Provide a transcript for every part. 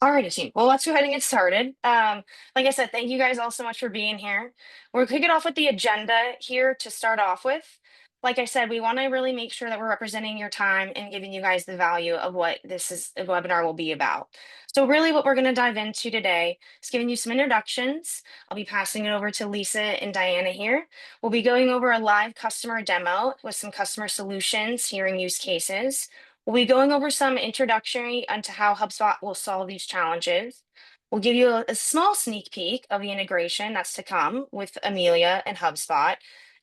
Alrighty, team. Well, let's go ahead and get started. Like I said, thank you guys all so much for being here. We're kicking off with the agenda here to start off with. Like I said, we want to really make sure that we're representing your time and giving you guys the value of what the webinar will be about. So really what we're going to dive into today is giving you some introductions. I'll be passing it over to Lisa and Diana here. We'll be going over a live customer demo with some customer solutions, hearing use cases. We'll be going over some introductory onto how HubSpot will solve these challenges. We'll give you a small sneak peek of the integration that's to come with Amelia and HubSpot.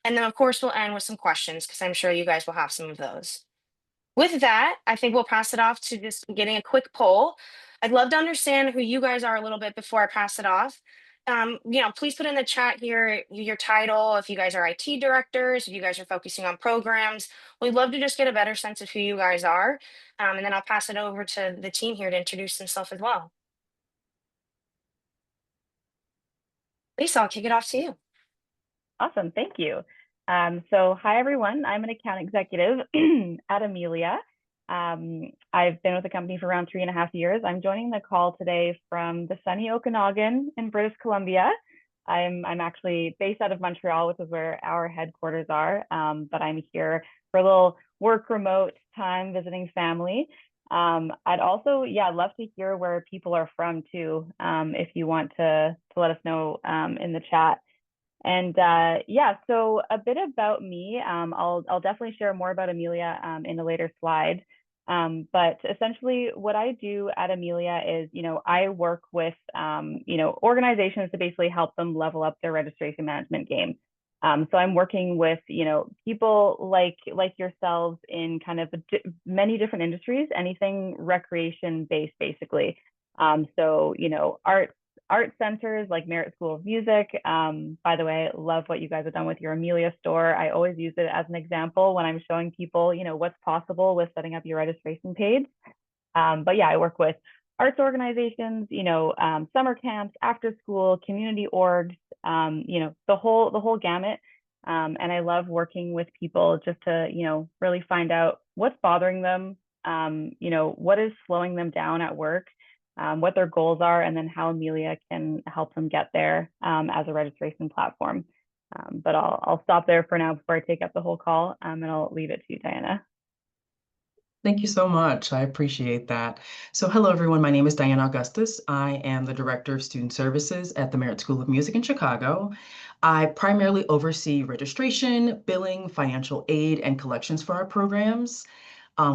And then, of course, we'll end with some questions because I'm sure you guys will have some of those. With that, I think we'll pass it off to just getting a quick poll. I'd love to understand who you guys are a little bit before I pass it off. Please put in the chat here your title, if you guys are IT directors, if you guys are focusing on programs. We'd love to just get a better sense of who you guys are. And then I'll pass it over to the team here to introduce themselves as well. Lisa, I'll kick it off to you. Awesome, thank you. So hi everyone, I'm an account executive at Amelia. I've been with the company for around 3.5 years. I'm joining the call today from the sunny Okanagan in British Columbia. I'm actually based out of Montreal, which is where our headquarters are, but I'm here for a little work remote time visiting family. I'd also, love to hear where people are from too, if you want to let us know in the chat. And so a bit about me. I'll definitely share more about Amelia in a later slide. But essentially what I do at Amelia is, I work with, organizations to basically help them level up their registration management game. So I'm working with, people like yourselves in kind of many different industries, anything recreation based, basically. So, art centers like Merit School of Music. By the way, love what you guys have done with your Amelia store. I always use it as an example when I'm showing people, what's possible with setting up your registration page. But yeah, I work with arts organizations, summer camps, after school, community orgs, the whole gamut. And I love working with people just to, really find out what's bothering them, what is slowing them down at work, what their goals are, and then how Amelia can help them get there as a registration platform. But I'll stop there for now before I take up the whole call, and I'll leave it to you, Diana. Thank you so much. I appreciate that. So hello, everyone. My name is Diana Augustus. I am the Director of Student Services at the Merit School of Music in Chicago. I primarily oversee registration, billing, financial aid, and collections for our programs.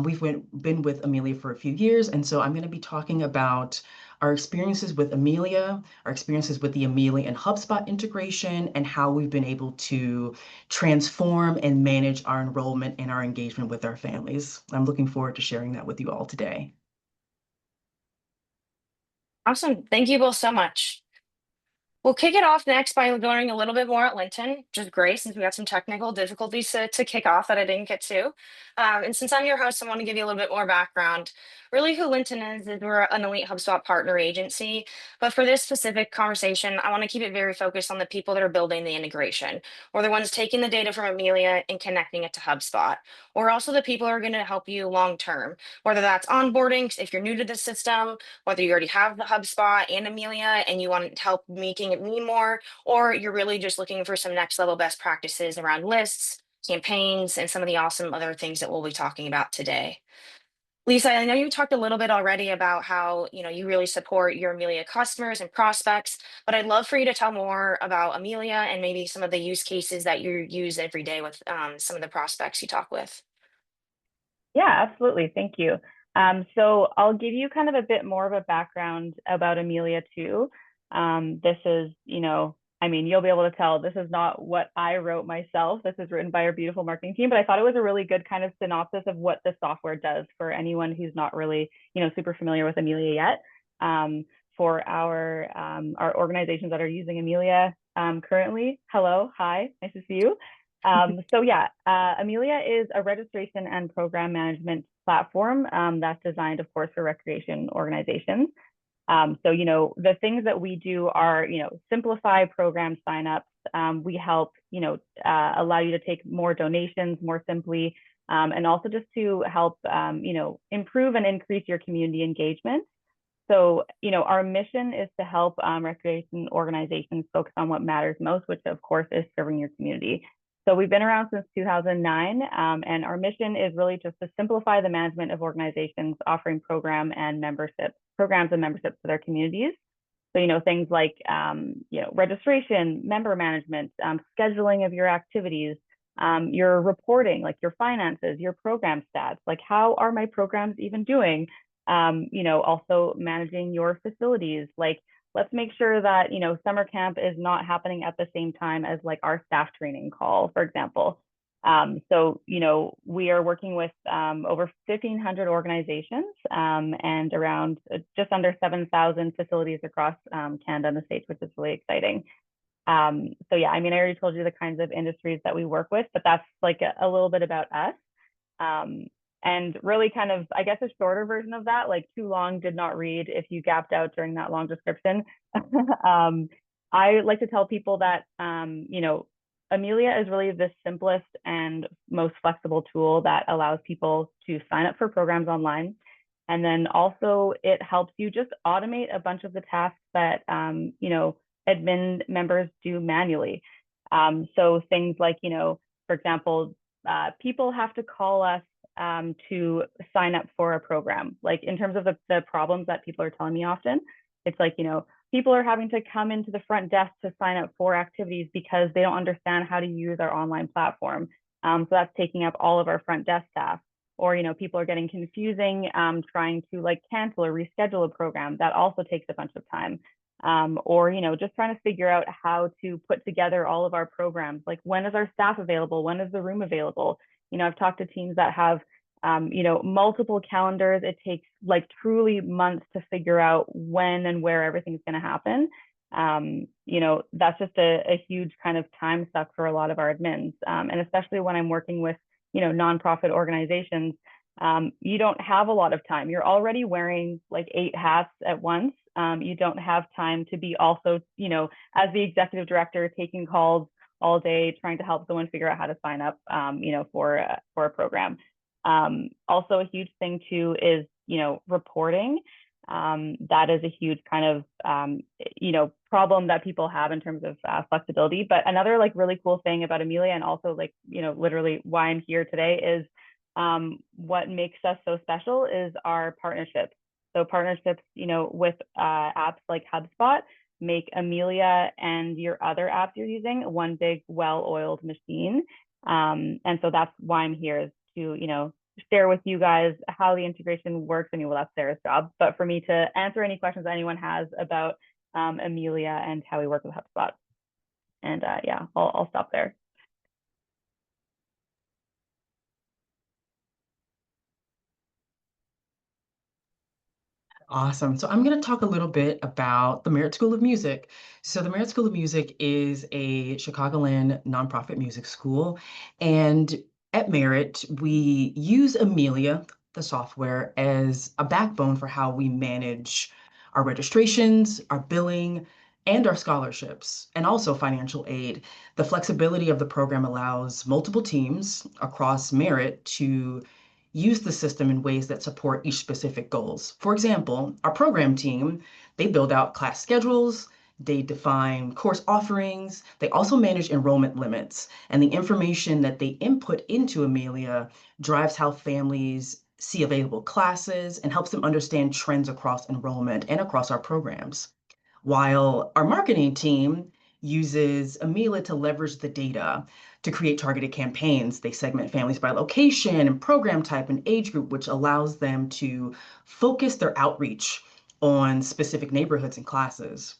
We've been with Amelia for a few years, and so I'm going to be talking about our experiences with Amelia, our experiences with the Amelia and HubSpot integration, and how we've been able to transform and manage our enrollment and our engagement with our families. I'm looking forward to sharing that with you all today. Awesome. Thank you both so much. We'll kick it off next by learning a little bit more at Lynton, which is great since we got some technical difficulties to kick off that I didn't get to. And since I'm your host, I want to give you a little bit more background. Really who Lynton is we're an elite HubSpot partner agency. But for this specific conversation, I want to keep it very focused on the people that are building the integration, or the ones taking the data from Amelia and connecting it to HubSpot, or also the people who are going to help you long term, whether that's onboarding, if you're new to the system, whether you already have the HubSpot and Amelia and you want help making it mean more, or you're really just looking for some next level best practices around lists, campaigns, and some of the awesome other things that we'll be talking about today. Lisa, I know you talked a little bit already about how you really support your Amelia customers and prospects, but I'd love for you to tell more about Amelia and maybe some of the use cases that you use every day with some of the prospects you talk with. Yeah, absolutely. Thank you. So I'll give you kind of a bit more of a background about Amelia too. This is, you'll be able to tell this is not what I wrote myself. This is written by our beautiful marketing team, but I thought it was a really good kind of synopsis of what the software does for anyone who's not really, super familiar with Amelia yet. For our organizations that are using Amelia currently, hello, hi, nice to see you. Amelia is a registration and program management platform that's designed, of course, for recreation organizations. The things that we do are, simplify program signups. We help, allow you to take more donations more simply, and also just to help, improve and increase your community engagement. So, our mission is to help recreation organizations focus on what matters most, which of course is serving your community. So we've been around since 2009, and our mission is really just to simplify the management of organizations offering programs and memberships to their communities. So, things like, registration, member management, scheduling of your activities, your reporting, like your finances, your program stats, like how are my programs even doing? Also managing your facilities, like let's make sure that, summer camp is not happening at the same time as like our staff training call, for example. So, we are working with over 1,500 organizations and around just under 7,000 facilities across Canada and the States, which is really exciting. So yeah, I mean, I already told you the kinds of industries that we work with, but that's like a little bit about us. And really kind of, I guess, a shorter version of that, like too long did not read if you gapped out during that long description. I like to tell people that, Amelia is really the simplest and most flexible tool that allows people to sign up for programs online. And then also it helps you just automate a bunch of the tasks that, admin members do manually. So things like, for example, people have to call us to sign up for a program. Like in terms of the problems that people are telling me often, it's like, people are having to come into the front desk to sign up for activities because they don't understand how to use our online platform. So that's taking up all of our front desk staff. Or, people are getting confusing trying to like cancel or reschedule a program. That also takes a bunch of time. Or, just trying to figure out how to put together all of our programs. Like when is our staff available? When is the room available? I've talked to teams that have multiple calendars. It takes like truly months to figure out when and where everything's going to happen. That's just a huge kind of time suck for a lot of our admins. And especially when I'm working with, nonprofit organizations, you don't have a lot of time. You're already wearing like 8 hats at once. You don't have time to be also, as the executive director, taking calls all day, trying to help someone figure out how to sign up, for a program. Also a huge thing too is, reporting. That is a huge kind of, problem that people have in terms of flexibility. But another like really cool thing about Amelia, and also like, literally why I'm here today, is what makes us so special is our partnerships. So partnerships, with apps like HubSpot make Amelia and your other apps you're using one big well-oiled machine. And so that's why I'm here, is to, share with you guys how the integration works. I mean, well, that's Sarah's job, but for me to answer any questions anyone has about Amelia and how we work with HubSpot. And yeah, I'll stop there. Awesome. So I'm going to talk a little bit about the Merit School of Music. So the Merit School of Music is a Chicagoland nonprofit music school. And at Merit, we use Amelia, the software, as a backbone for how we manage our registrations, our billing, and our scholarships, and also financial aid. The flexibility of the program allows multiple teams across Merit to use the system in ways that support each specific goals. For example, our program team, they build out class schedules, they define course offerings, they also manage enrollment limits, and the information that they input into Amelia drives how families see available classes and helps them understand trends across enrollment and across our programs. While our marketing team uses Amelia to leverage the data to create targeted campaigns. They segment families by location and program type and age group, which allows them to focus their outreach on specific neighborhoods and classes.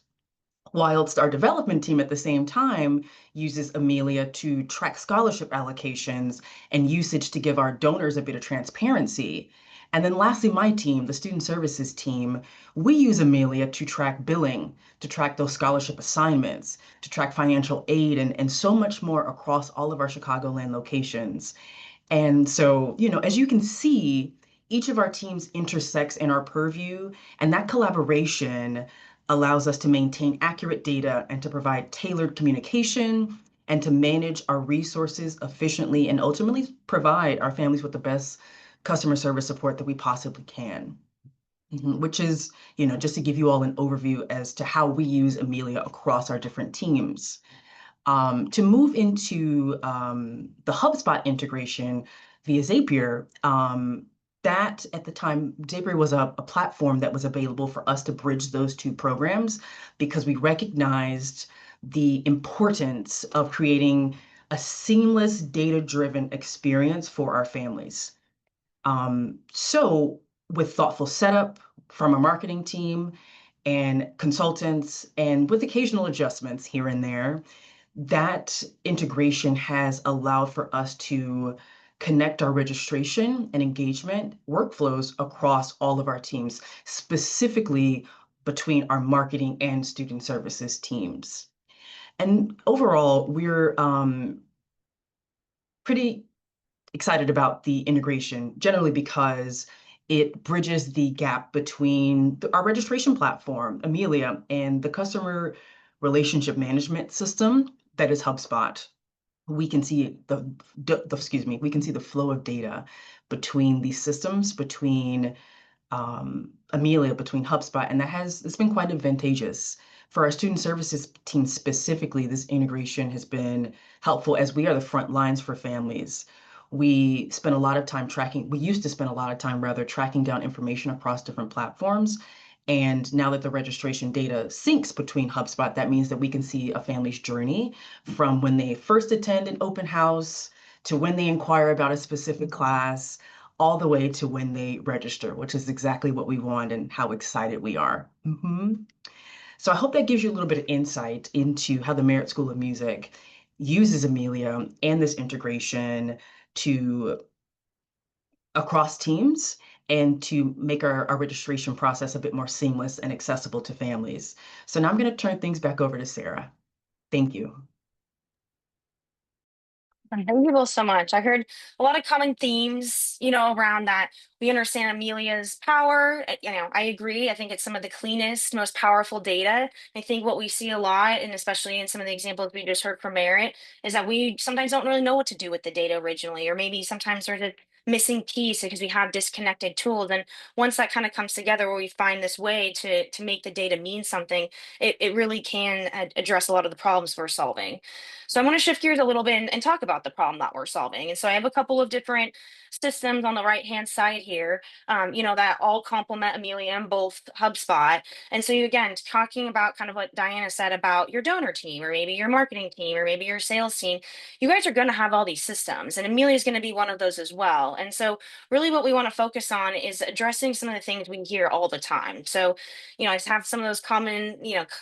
Whilst our development team at the same time uses Amelia to track scholarship allocations and usage to give our donors a bit of transparency. And then lastly, my team, the student services team, we use Amelia to track billing, to track those scholarship assignments, to track financial aid, and so much more across all of our Chicagoland locations. And so, as you can see, each of our teams intersects in our purview, and that collaboration allows us to maintain accurate data and to provide tailored communication and to manage our resources efficiently and ultimately provide our families with the best customer service support that we possibly can. Which is, just to give you all an overview as to how we use Amelia across our different teams. To move into the HubSpot integration via Zapier, that at the time, Zapier was a platform that was available for us to bridge those two programs because we recognized the importance of creating a seamless data-driven experience for our families. So with thoughtful setup from a marketing team and consultants, and with occasional adjustments here and there, that integration has allowed for us to connect our registration and engagement workflows across all of our teams, specifically between our marketing and student services teams. And overall, we're pretty excited about the integration, generally because it bridges the gap between our registration platform, Amelia, and the customer relationship management system that is HubSpot. We can see we can see the flow of data between these systems, between Amelia, between HubSpot, and it's been quite advantageous. For our student services team specifically, this integration has been helpful as we are the front lines for families. We used to spend a lot of time rather tracking down information across different platforms. And now that the registration data syncs between HubSpot, that means that we can see a family's journey from when they first attend an open house to when they inquire about a specific class, all the way to when they register, which is exactly what we want and how excited we are. So I hope that gives you a little bit of insight into how the Merit School of Music uses Amelia and this integration to across teams and to make our registration process a bit more seamless and accessible to families. So now I'm going to turn things back over to Sarah. Thank you. Thank you both so much. I heard a lot of common themes, around that. We understand Amelia's power. I agree. I think it's some of the cleanest, most powerful data. I think what we see a lot, and especially in some of the examples we just heard from Merit, is that we sometimes don't really know what to do with the data originally, or maybe sometimes there's a missing piece because we have disconnected tools. And once that kind of comes together, where we find this way to make the data mean something, it really can address a lot of the problems we're solving. So I want to shift gears a little bit and talk about the problem that we're solving. And so I have a couple of different systems on the right hand side here, that all complement Amelia and both HubSpot. And so again, talking about kind of what Diana said about your donor team, or maybe your marketing team, or maybe your sales team, you guys are going to have all these systems, and Amelia is going to be one of those as well. And so really what we want to focus on is addressing some of the things we hear all the time. So, I have some of those common,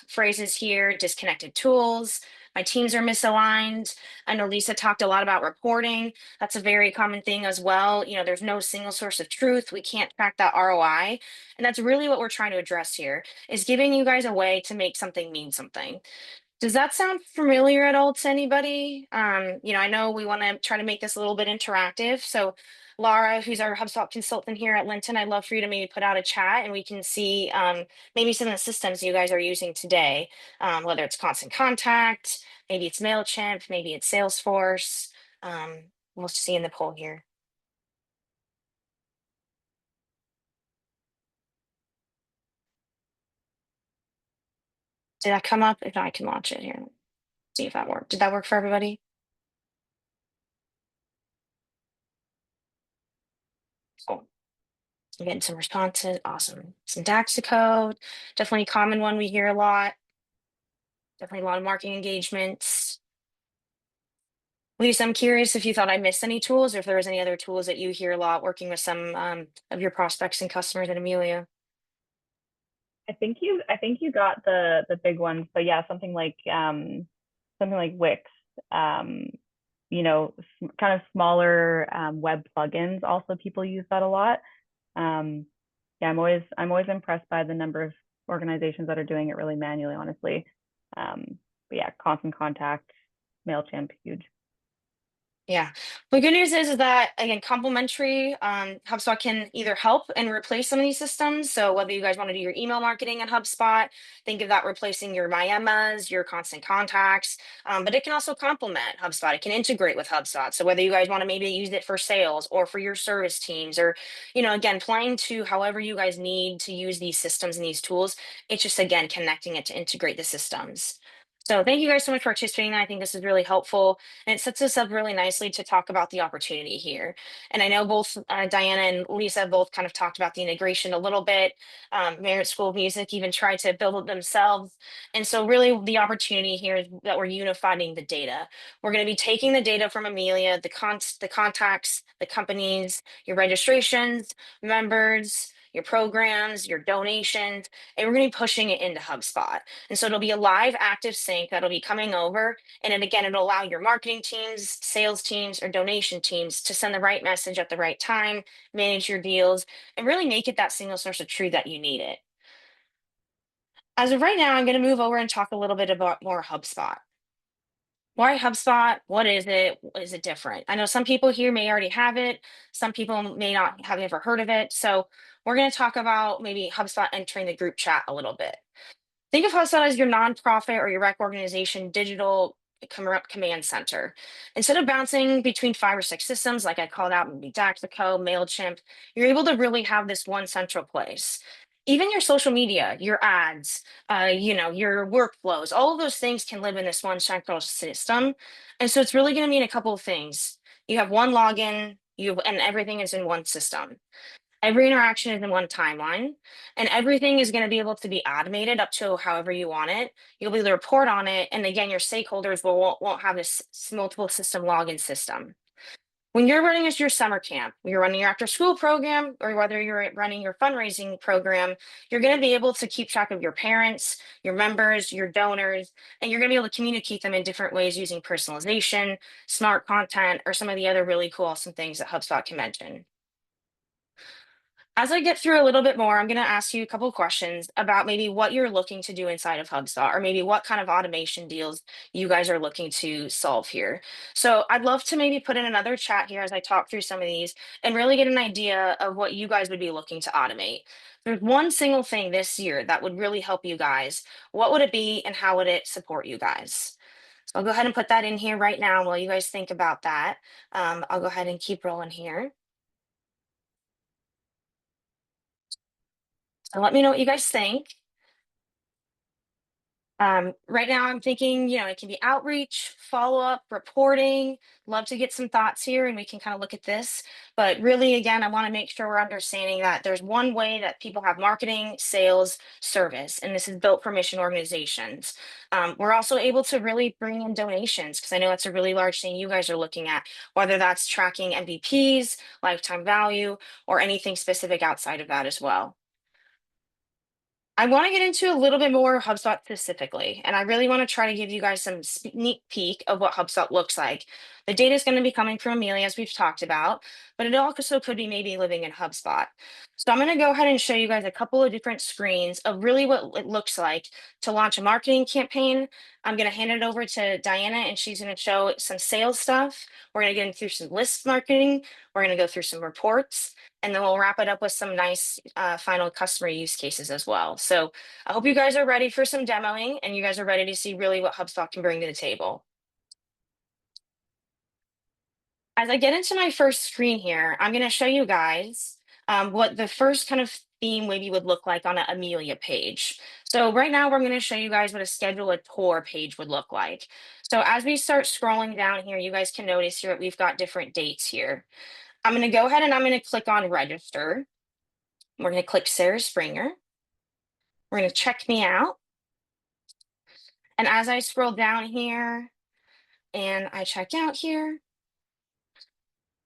phrases here: disconnected tools, my teams are misaligned. I know Lisa talked a lot about reporting. That's a very common thing as well. There's no single source of truth. We can't track that ROI. And that's really what we're trying to address here, is giving you guys a way to make something mean something. Does that sound familiar at all to anybody? I know we want to try to make this a little bit interactive. So Laura, who's our HubSpot consultant here at Lynton, I'd love for you to maybe put out a chat and we can see maybe some of the systems you guys are using today, whether it's Constant Contact, maybe it's MailChimp, maybe it's Salesforce. We'll see in the poll here. Did that come up? If not, I can launch it here. See if that worked. Did that work for everybody? Cool. We're getting some responses. Awesome. Some DAX code. Definitely a common one we hear a lot. Definitely a lot of marketing engagements. Lisa, I'm curious if you thought I missed any tools, or if there was any other tools that you hear a lot working with some of your prospects and customers at Amelia. I think you got the big ones, but yeah, something like Wix, kind of smaller web plugins. Also, people use that a lot. Yeah, I'm always impressed by the number of organizations that are doing it really manually, honestly. But yeah, Constant Contact, MailChimp, huge. Yeah. The good news is that again, complementary HubSpot can either help and replace some of these systems. So whether you guys want to do your email marketing in HubSpot, think of that replacing your MyEmmas, your constant contacts. But it can also complement HubSpot. It can integrate with HubSpot. So whether you guys want to maybe use it for sales or for your service teams, or again, playing to however you guys need to use these systems and these tools, it's just again connecting it to integrate the systems. So thank you guys so much for participating. I think this is really helpful. And it sets us up really nicely to talk about the opportunity here. And I know both Diana and Lisa have both kind of talked about the integration a little bit. Merit School of Music even tried to build it themselves. And so really the opportunity here is that we're unifying the data. We're going to be taking the data from Amelia, the contacts, the companies, your registrations, members, your programs, your donations, and we're going to be pushing it into HubSpot. And so it'll be a live active sync that'll be coming over, and then again, it'll allow your marketing teams, sales teams, or donation teams to send the right message at the right time, manage your deals, and really make it that single source of truth that you need it. As of right now, I'm going to move over and talk a little bit about more HubSpot. Why HubSpot? What is it? Is it different? I know some people here may already have it. Some people may not have ever heard of it. So we're going to talk about maybe HubSpot entering the group chat a little bit. Think of HubSpot as your nonprofit or your rec organization digital command center. Instead of bouncing between 5 or 6 systems, like I called out, maybe Daxico, MailChimp, you're able to really have this one central place. Even your social media, your ads, your workflows, all of those things can live in this one central system. And so it's really going to mean a couple of things. You have one login, and everything is in one system. Every interaction is in one timeline, and everything is going to be able to be automated up to however you want it. You'll be able to report on it, and again, your stakeholders won't have this multiple system login system. When you're running as your summer camp, you're running your after school program, or whether you're running your fundraising program, you're going to be able to keep track of your parents, your members, your donors, and you're going to be able to communicate them in different ways using personalization, smart content, or some of the other really cool, awesome things that HubSpot can mention. As I get through a little bit more, I'm going to ask you a couple of questions about maybe what you're looking to do inside of HubSpot, or maybe what kind of automation deals you guys are looking to solve here. So I'd love to maybe put in another chat here as I talk through some of these and really get an idea of what you guys would be looking to automate. There's one single thing this year that would really help you guys. What would it be and how would it support you guys? So I'll go ahead and put that in here right now while you guys think about that. I'll go ahead and keep rolling here. So let me know what you guys think. Right now, I'm thinking, it can be outreach, follow up, reporting. Love to get some thoughts here and we can kind of look at this. But really, again, I want to make sure we're understanding that there's one way that people have marketing, sales, service, and this is built for mission organizations. We're also able to really bring in donations because I know that's a really large thing you guys are looking at, whether that's tracking MVPs, lifetime value, or anything specific outside of that as well. I want to get into a little bit more HubSpot specifically, and I really want to try to give you guys some sneak peek of what HubSpot looks like. The data is going to be coming from Amelia, as we've talked about, but it also could be maybe living in HubSpot. So I'm going to go ahead and show you guys a couple of different screens of really what it looks like to launch a marketing campaign. I'm going to hand it over to Diana, and she's going to show some sales stuff. We're going to get through some list marketing. We're going to go through some reports, and then we'll wrap it up with some nice final customer use cases as well. So I hope you guys are ready for some demoing and you guys are ready to see really what HubSpot can bring to the table. As I get into my first screen here, I'm going to show you guys what the first kind of theme maybe would look like on an Amelia page. So right now we're going to show you guys what a schedule a tour page would look like. So as we start scrolling down here, you guys can notice here that we've got different dates here. I'm going to go ahead and I'm going to click on register. We're going to click Sarah Springer. We're going to check me out. And as I scroll down here and I check out here,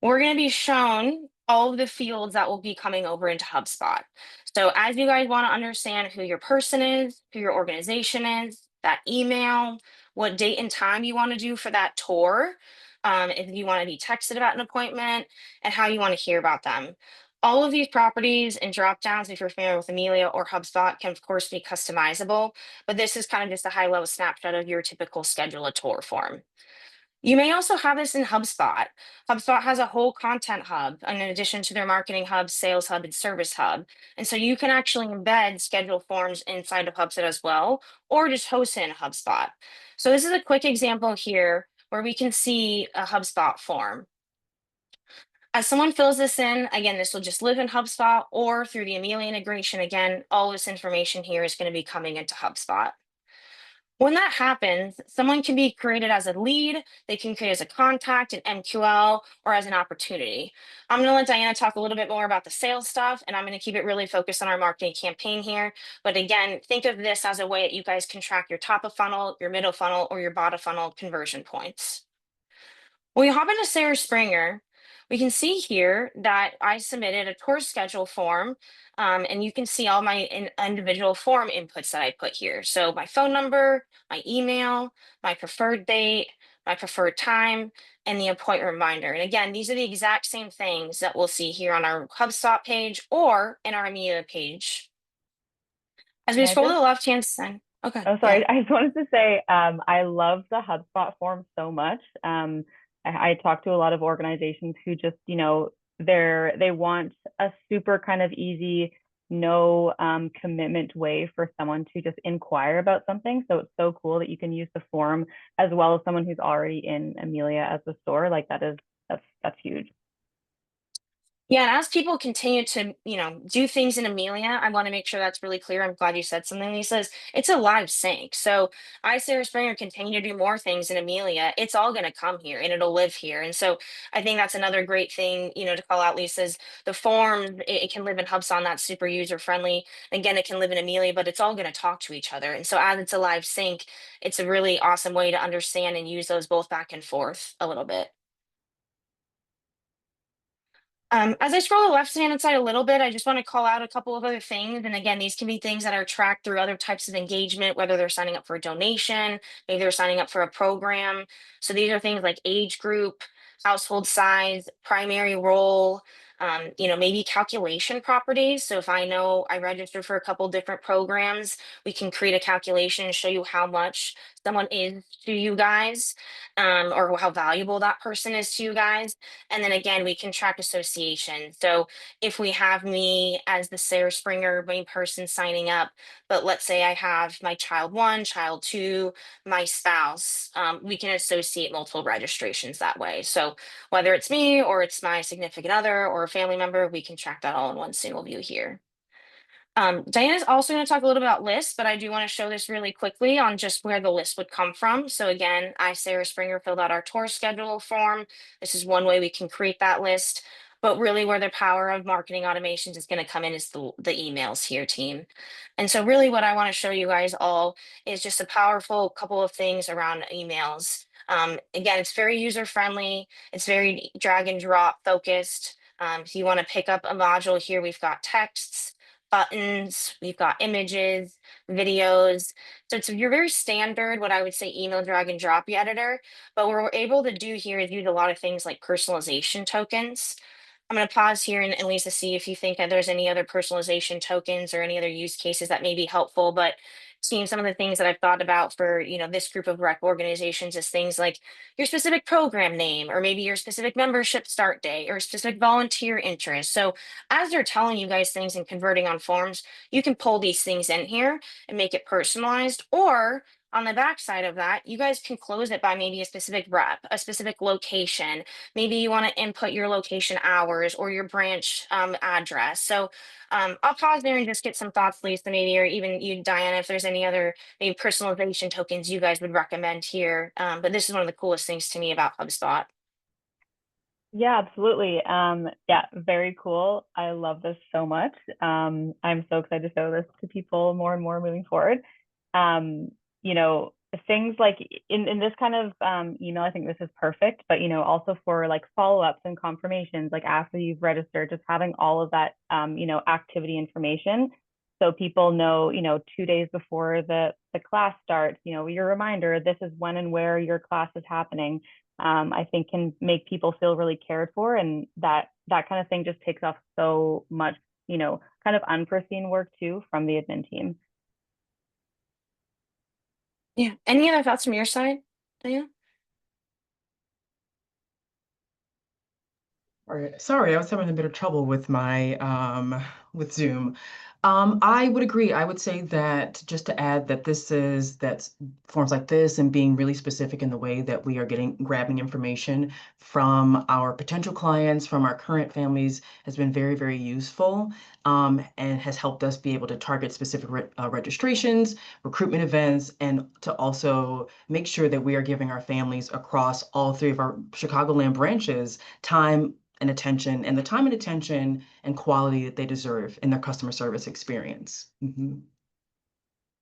we're going to be shown all of the fields that will be coming over into HubSpot. So as you guys want to understand who your person is, who your organization is, that email, what date and time you want to do for that tour, if you want to be texted about an appointment, and how you want to hear about them. All of these properties and drop downs, if you're familiar with Amelia or HubSpot, can of course be customizable, but this is kind of just a high level snapshot of your typical schedule a tour form. You may also have this in HubSpot. HubSpot has a whole content hub in addition to their marketing hub, sales hub, and service hub. And so you can actually embed schedule forms inside of HubSpot as well, or just host it in HubSpot. So this is a quick example here where we can see a HubSpot form. As someone fills this in, again, this will just live in HubSpot or through the Amelia integration. Again, all this information here is going to be coming into HubSpot. When that happens, someone can be created as a lead, they can create as a contact, an MQL, or as an opportunity. I'm going to let Diana talk a little bit more about the sales stuff, and I'm going to keep it really focused on our marketing campaign here. But again, think of this as a way that you guys can track your top of funnel, your middle funnel, or your bottom funnel conversion points. When we hop into Sarah Springer, we can see here that I submitted a tour schedule form, and you can see all my individual form inputs that I put here. So my phone number, my email, my preferred date, my preferred time, and the appointment reminder. And again, these are the exact same things that we'll see here on our HubSpot page or in our Amelia page. As we Can I scroll to just the left-hand side, okay, Oh, yeah. sorry. I just wanted to say I love the HubSpot form so much. I talk to a lot of organizations who just, they want a super kind of easy, no commitment way for someone to just inquire about something. So it's so cool that you can use the form as well as someone who's already in Amelia as the store. Like that's huge. Yeah, and as people continue to, do things in Amelia, I want to make sure that's really clear. I'm glad you said something, Lisa. It's a live sync. So I, Sarah Springer, continue to do more things in Amelia. It's all going to come here and it'll live here. And so I think that's another great thing, to call out, Lisa, is the form, it can live in HubSpot, that's super user friendly. Again, it can live in Amelia, but it's all going to talk to each other. And so as it's a live sync, it's a really awesome way to understand and use those both back and forth a little bit. As I scroll the left-hand side a little bit, I just want to call out a couple of other things. And again, these can be things that are tracked through other types of engagement, whether they're signing up for a donation, maybe they're signing up for a program. So these are things like age group, household size, primary role, maybe calculation properties. So if I know I registered for a couple different programs, we can create a calculation and show you how much someone is to you guys, or how valuable that person is to you guys. And then again, we can track association. So if we have me as the Sarah Springer main person signing up, but let's say I have my child one, child two, my spouse, we can associate multiple registrations that way. So whether it's me or it's my significant other or a family member, we can track that all in one single view here. Diana's also going to talk a little about lists, but I do want to show this really quickly on just where the list would come from. So again, I, Sarah Springer, filled out our tour schedule form. This is one way we can create that list, but really where the power of marketing automations is going to come in is the emails here, team. And so really what I want to show you guys all is just a powerful couple of things around emails. Again, it's very user friendly. It's very drag and drop focused. If you want to pick up a module here, we've got texts, buttons, we've got images, videos. So it's your very standard, what I would say, email drag and drop editor. But what we're able to do here is use a lot of things like personalization tokens. I'm going to pause here and Lisa, see if you think that there's any other personalization tokens or any other use cases that may be helpful. But seeing some of the things that I've thought about for, this group of rec organizations is things like your specific program name, or maybe your specific membership start date, or specific volunteer interest. So as they're telling you guys things and converting on forms, you can pull these things in here and make it personalized. Or on the back side of that, you guys can close it by maybe a specific rep, a specific location. Maybe you want to input your location hours or your branch address. So I'll pause there and just get some thoughts, Lisa, maybe, or even you, Diana, if there's any other maybe personalization tokens you guys would recommend here. But this is one of the coolest things to me about HubSpot. Yeah, absolutely. Yeah, very cool. I love this so much. I'm so excited to show this to people more and more moving forward. Um, you know, things like in this kind of email, I think this is perfect, but also for like follow-ups and confirmations, like after you've registered, just having all of that activity information. So people know, 2 days before the class starts, your reminder, this is when and where your class is happening. I think can make people feel really cared for, and that kind of thing just takes off so much, kind of unforeseen work too from the admin team. Yeah. Any other thoughts from your side, Diana? All right. Sorry, I was having a bit of trouble with my with Zoom. I would agree. I would say that just to add that that's forms like this and being really specific in the way that we are grabbing information from our potential clients, from our current families has been very, very useful, and has helped us be able to target specific registrations, recruitment events, and to also make sure that we are giving our families across all three of our Chicagoland branches time and attention and the time and attention and quality that they deserve in their customer service experience.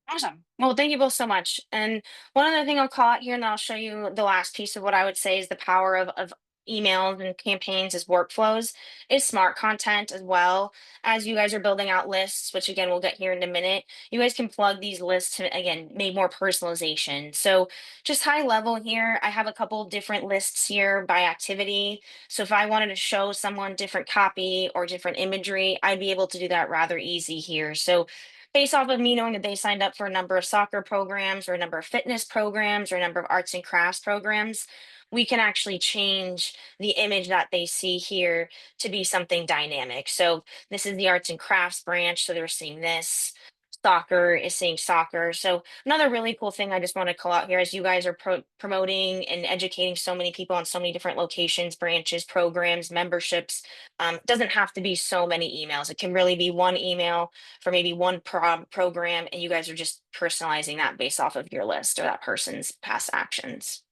Awesome. Well, thank you both so much. And one other thing I'll call out here, and then I'll show you the last piece of what I would say is the power of emails and campaigns as workflows is smart content as well. As you guys are building out lists, which again we'll get here in a minute, you guys can plug these lists to again make more personalization. So just high level here, I have a couple of different lists here by activity. So if I wanted to show someone different copy or different imagery, I'd be able to do that rather easy here. So based off of me knowing that they signed up for a number of soccer programs or a number of fitness programs or a number of arts and crafts programs, we can actually change the image that they see here to be something dynamic. So this is the arts and crafts branch. So they're seeing this. Soccer is seeing soccer. So another really cool thing I just want to call out here is you guys are promoting and educating so many people on so many different locations, branches, programs, memberships. It doesn't have to be so many emails. It can really be one email for maybe one program, and you guys are just personalizing that based off of your list or that person's past actions.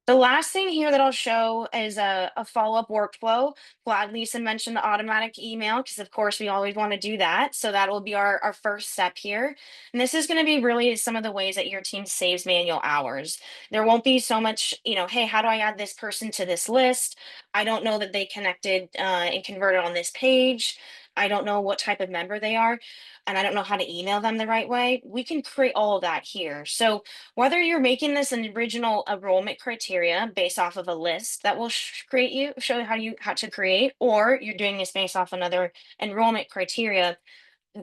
The last thing here that I'll show is a follow-up workflow. Glad Lisa mentioned the automatic email because of course we always want to do that. So that will be our first step here. And this is going to be really some of the ways that your team saves manual hours. There won't be so much, hey, how do I add this person to this list? I don't know that they connected and converted on this page. I don't know what type of member they are, and I don't know how to email them the right way. We can create all of that here. So whether you're making this an original enrollment criteria based off of a list that will show you how to create, or you're doing this based off another enrollment criteria,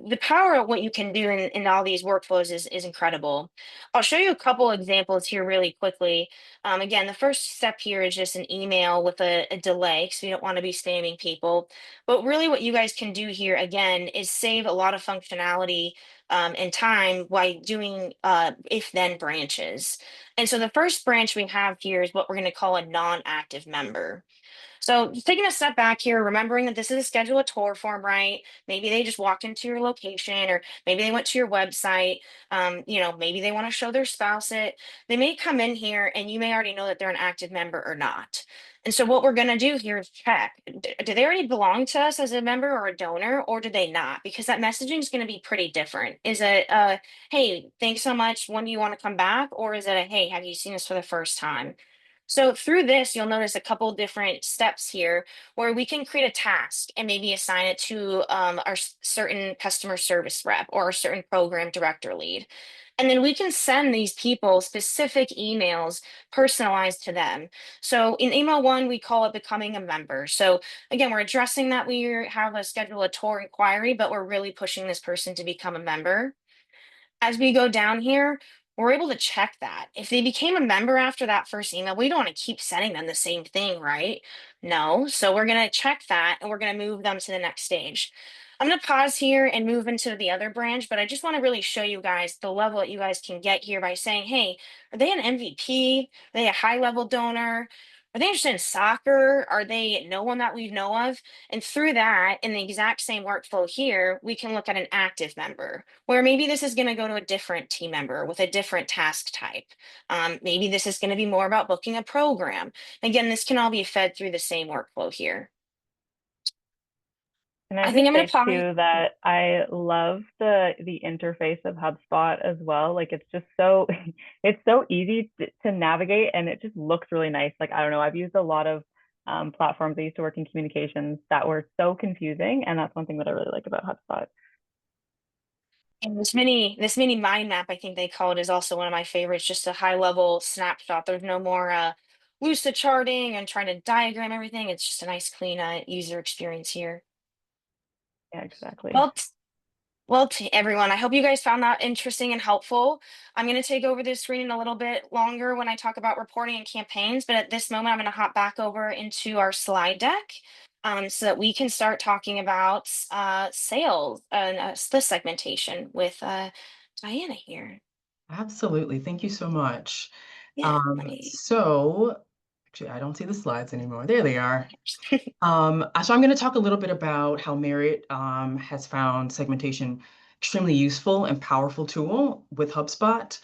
the power of what you can do in all these workflows is incredible. I'll show you a couple examples here really quickly. Again, the first step here is just an email with a delay because we don't want to be spamming people. But really what you guys can do here again is save a lot of functionality and time by doing if then branches. And so the first branch we have here is what we're going to call a non-active member. So just taking a step back here, remembering that this is a schedule a tour form, right? Maybe they just walked into your location, or maybe they went to your website. Maybe they want to show their spouse it. They may come in here and you may already know that they're an active member or not. And so what we're going to do here is check, do they already belong to us as a member or a donor, or do they not? Because that messaging is going to be pretty different. Is it, hey, thanks so much, when do you want to come back? Or is it a, hey, have you seen us for the first time? So through this, you'll notice a couple different steps here where we can create a task and maybe assign it to our certain customer service rep or a certain program director lead. And then we can send these people specific emails personalized to them. So in email one, we call it becoming a member. So again, we're addressing that we have a schedule a tour inquiry, but we're really pushing this person to become a member. As we go down here, we're able to check that. If they became a member after that first email, we don't want to keep sending them the same thing, right? No. So we're going to check that and we're going to move them to the next stage. I'm going to pause here and move into the other branch, but I just want to really show you guys the level that you guys can get here by saying, hey, are they an MVP? Are they a high level donor? Are they interested in soccer? Are they no one that we know of? And through that, in the exact same workflow here, we can look at an active member where maybe this is going to go to a different team member with a different task type. Maybe this is going to be more about booking a program. Again, this can all be fed through the same workflow here. Can I I think just I'm going to say pause. too that I love the interface of HubSpot as well. Like it's just so it's so easy to navigate and it just looks really nice. Like I don't know, I've used a lot of platforms. I used to work in communications that were so confusing, and that's one thing that I really like about HubSpot. And this mini mind map, I think they call it, is also one of my favorites. Just a high level snapshot. There's no more lucid charting and trying to diagram everything. It's just a nice, clean user experience here. Yeah, exactly. Well, Well, to everyone, I hope you guys found that interesting and helpful. I'm going to take over this screen in a little bit longer when I talk about reporting and campaigns, but at this moment, I'm going to hop back over into our slide deck so that we can start talking about sales and the segmentation with Diana here. Absolutely. Thank you so much. Yeah, let me. So actually, I don't see the slides anymore. There they are. So I'm going to talk a little bit about how Merit has found segmentation extremely useful and powerful tool with HubSpot,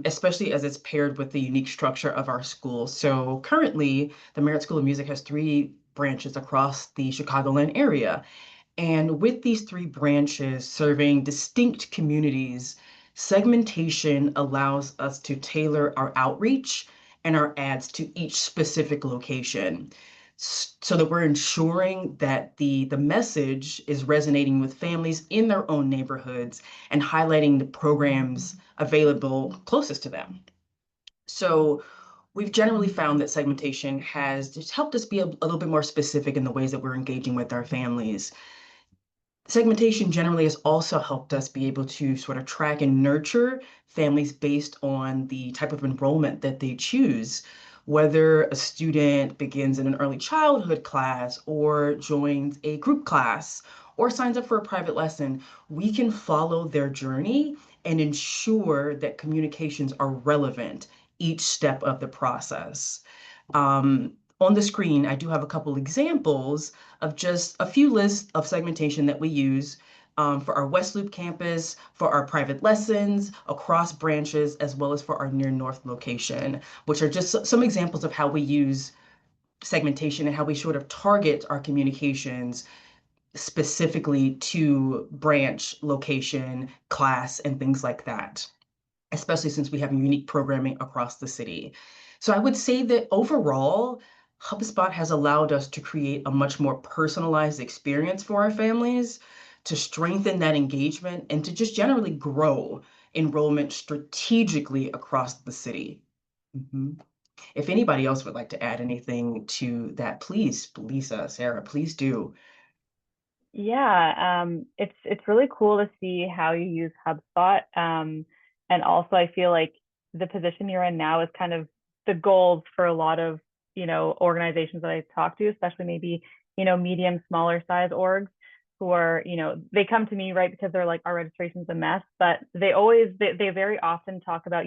especially as it's paired with the unique structure of our school. So currently, the Merit School of Music has three branches across the Chicagoland area. And with these three branches serving distinct communities, segmentation allows us to tailor our outreach and our ads to each specific location so that we're ensuring that the message is resonating with families in their own neighborhoods and highlighting the programs available closest to them. So we've generally found that segmentation has just helped us be a little bit more specific in the ways that we're engaging with our families. Segmentation generally has also helped us be able to sort of track and nurture families based on the type of enrollment that they choose. Whether a student begins in an early childhood class or joins a group class or signs up for a private lesson, we can follow their journey and ensure that communications are relevant each step of the process. On the screen, I do have a couple examples of just a few lists of segmentation that we use for our West Loop campus, for our private lessons, across branches, as well as for our near North location, which are just some examples of how we use segmentation and how we sort of target our communications specifically to branch, location, class, and things like that, especially since we have unique programming across the city. So I would say that overall, HubSpot has allowed us to create a much more personalized experience for our families, to strengthen that engagement, and to just generally grow enrollment strategically across the city. Mhm. If anybody else would like to add anything to that, please, Lisa, Sarah, please do. Yeah, it's really cool to see how you use HubSpot. And also I feel like the position you're in now is kind of the goals for a lot of, organizations that I talk to, especially maybe, medium, smaller size orgs who are, they come to me, right, because they're like, our registration's a mess, but they very often talk about,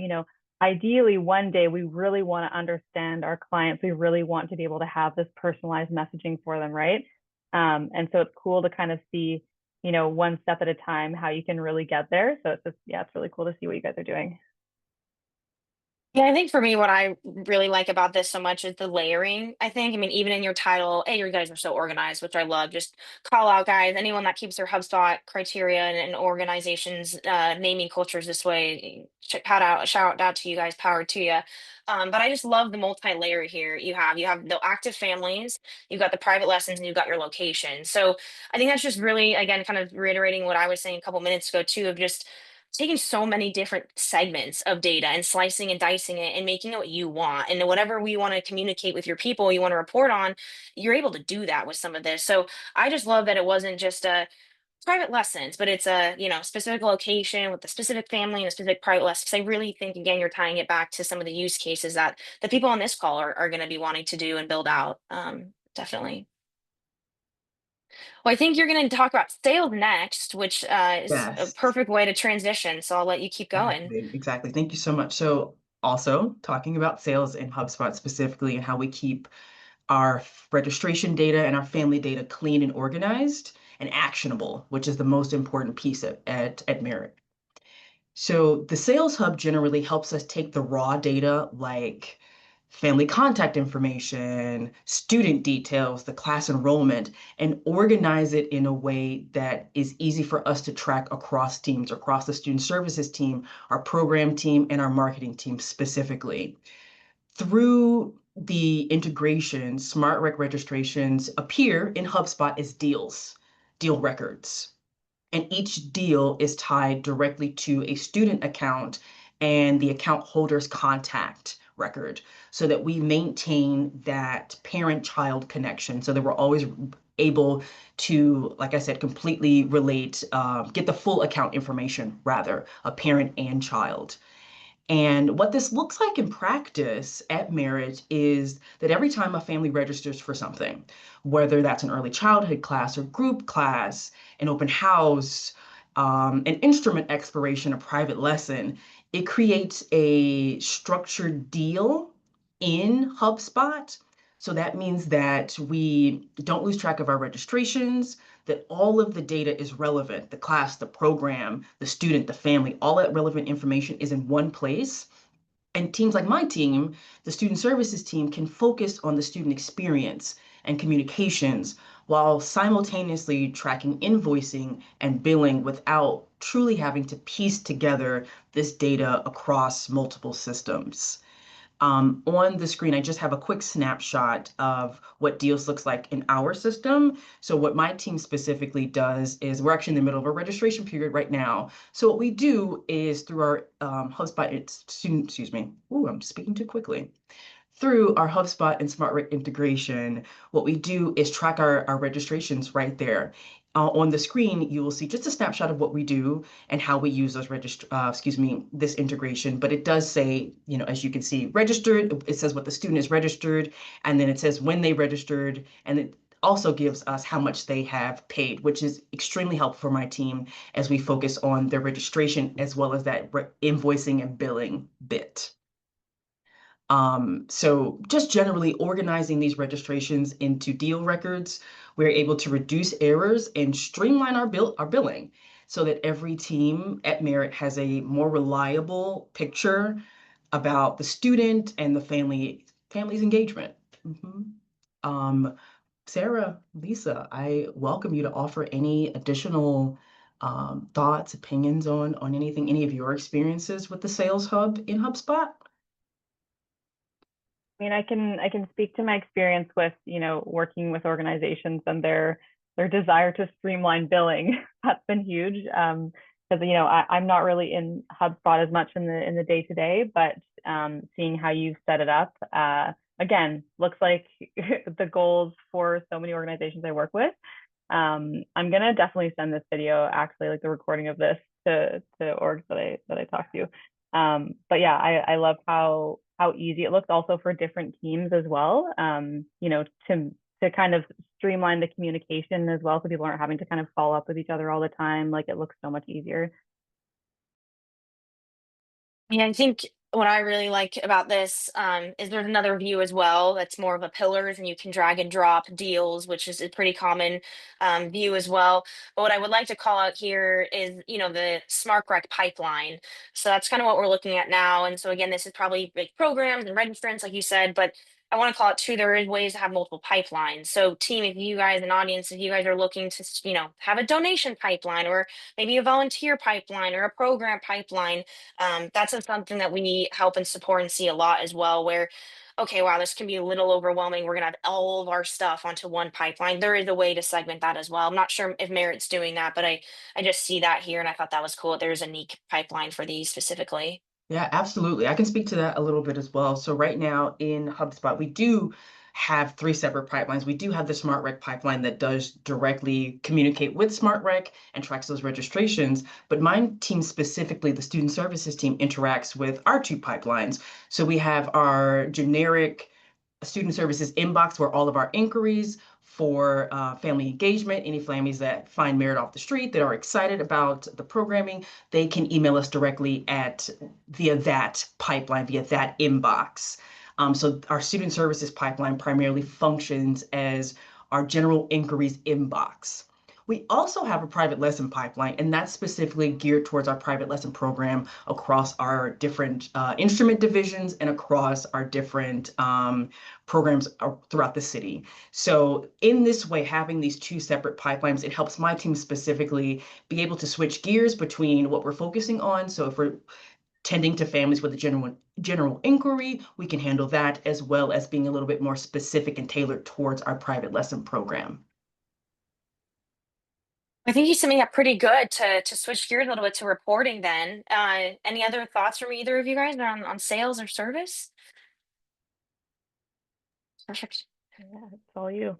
ideally one day we really want to understand our clients. We really want to be able to have this personalized messaging for them, right? And so it's cool to kind of see, one step at a time how you can really get there. So it's just, yeah, it's really cool to see what you guys are doing. Yeah, I think for me, what I really like about this so much is the layering. I mean, even in your title, hey, you guys are so organized, which I love. Just call out, guys, anyone that keeps their HubSpot criteria and organizations naming cultures this way. Shout out to you guys, power to you. But I just love the multi-layer here. You have the active families, you've got the private lessons, and you've got your location. So I think that's just really, again, kind of reiterating what I was saying a couple minutes ago too, of just taking so many different segments of data and slicing and dicing it and making it what you want. And whatever we want to communicate with your people, you want to report on, you're able to do that with some of this. So I just love that it wasn't just a private lessons, but it's a, specific location with a specific family and a specific private lesson. Because I really think, again, you're tying it back to some of the use cases that the people on this call are going to be wanting to do and build out. Definitely. Well, I think you're going to talk about sales next, which is a Yes. perfect way to transition. So I'll let you keep going. Exactly, exactly. Thank you so much. So also talking about sales in HubSpot specifically and how we keep our registration data and our family data clean and organized and actionable, which is the most important piece at Merit. So the Sales Hub generally helps us take the raw data like family contact information, student details, the class enrollment, and organize it in a way that is easy for us to track across teams, across the student services team, our program team, and our marketing team specifically. Through the integration, SmartRec registrations appear in HubSpot as deal records, and each deal is tied directly to a student account and the account holder's contact, record so that we maintain that parent-child connection so that we're always able to, like I said, completely relate, get the full account information, rather, of parent and child. And what this looks like in practice at Merit is that every time a family registers for something, whether that's an early childhood class or group class, an open house, an instrument exploration, a private lesson, it creates a structured deal in HubSpot. So that means that we don't lose track of our registrations, that all of the data is relevant, the class, the program, the student, the family, all that relevant information is in one place. And teams like my team, the student services team, can focus on the student experience and communications while simultaneously tracking invoicing and billing without truly having to piece together this data across multiple systems. On the screen, I just have a quick snapshot of what deals looks like in our system. So what my team specifically does is we're actually in the middle of a registration period right now. So what we do is through our HubSpot student, excuse me, ooh, I'm speaking too quickly. Through our HubSpot and SmartRec integration, what we do is track our registrations right there. On the screen, you will see just a snapshot of what we do and how we use those this integration. But it does say, as you can see, registered. It says what the student is registered, and then it says when they registered, and it also gives us how much they have paid, which is extremely helpful for my team as we focus on their registration as well as that invoicing and billing bit. So just generally organizing these registrations into deal records, we're able to reduce errors and streamline our billing so that every team at Merit has a more reliable picture about the student and the family's engagement. Mhm. Um, Sarah, Lisa, I welcome you to offer any additional thoughts, opinions on anything, any of your experiences with the Sales Hub in HubSpot. I mean, I can speak to my experience with, working with organizations and their desire to streamline billing. That's been huge. Because I'm not really in HubSpot as much in the day to day, but seeing how you've set it up, again, looks like the goals for so many organizations I work with. I'm gonna definitely send this video, actually, like the recording of this, to orgs that I talk to. But yeah, I love how easy it looks also for different teams as well. To kind of streamline the communication as well, so people aren't having to kind of follow up with each other all the time. Like, it looks so much easier. Yeah, I think what I really like about this is there's another view as well that's more of a pillars, and you can drag and drop deals, which is a pretty common view as well. But what I would like to call out here is, the smart rec pipeline. So that's kind of what we're looking at now. And so again, this is probably big programs and registrants, like you said, but I want to call it too, there is ways to have multiple pipelines. So team, if you guys, an audience, if you guys are looking to, have a donation pipeline, or maybe a volunteer pipeline or a program pipeline, that's something that we help and support and see a lot as well, where, okay, wow, this can be a little overwhelming, we're going to have all of our stuff onto one pipeline. There is a way to segment that as well. I'm not sure if Merit's doing that, but I just see that here, and I thought that was cool. There's a neat pipeline for these specifically. Yeah, absolutely. I can speak to that a little bit as well. So right now in HubSpot, we do have three separate pipelines. We do have the SmartRec pipeline that does directly communicate with SmartRec and tracks those registrations. But my team specifically, the student services team, interacts with our two pipelines. So we have our generic student services inbox where all of our inquiries for family engagement, any families that find Merit off the street that are excited about the programming, they can email us directly via that pipeline, via that inbox. So our student services pipeline primarily functions as our general inquiries inbox. We also have a private lesson pipeline, and that's specifically geared towards our private lesson program across our different instrument divisions and across our different programs throughout the city. So in this way, having these two separate pipelines, it helps my team specifically be able to switch gears between what we're focusing on. So if we're tending to families with a general inquiry, we can handle that, as well as being a little bit more specific and tailored towards our private lesson program. I think you summed me up pretty good to switch gears a little bit to reporting then. Any other thoughts from either of you guys on sales or service? Perfect. Yeah, it's all you.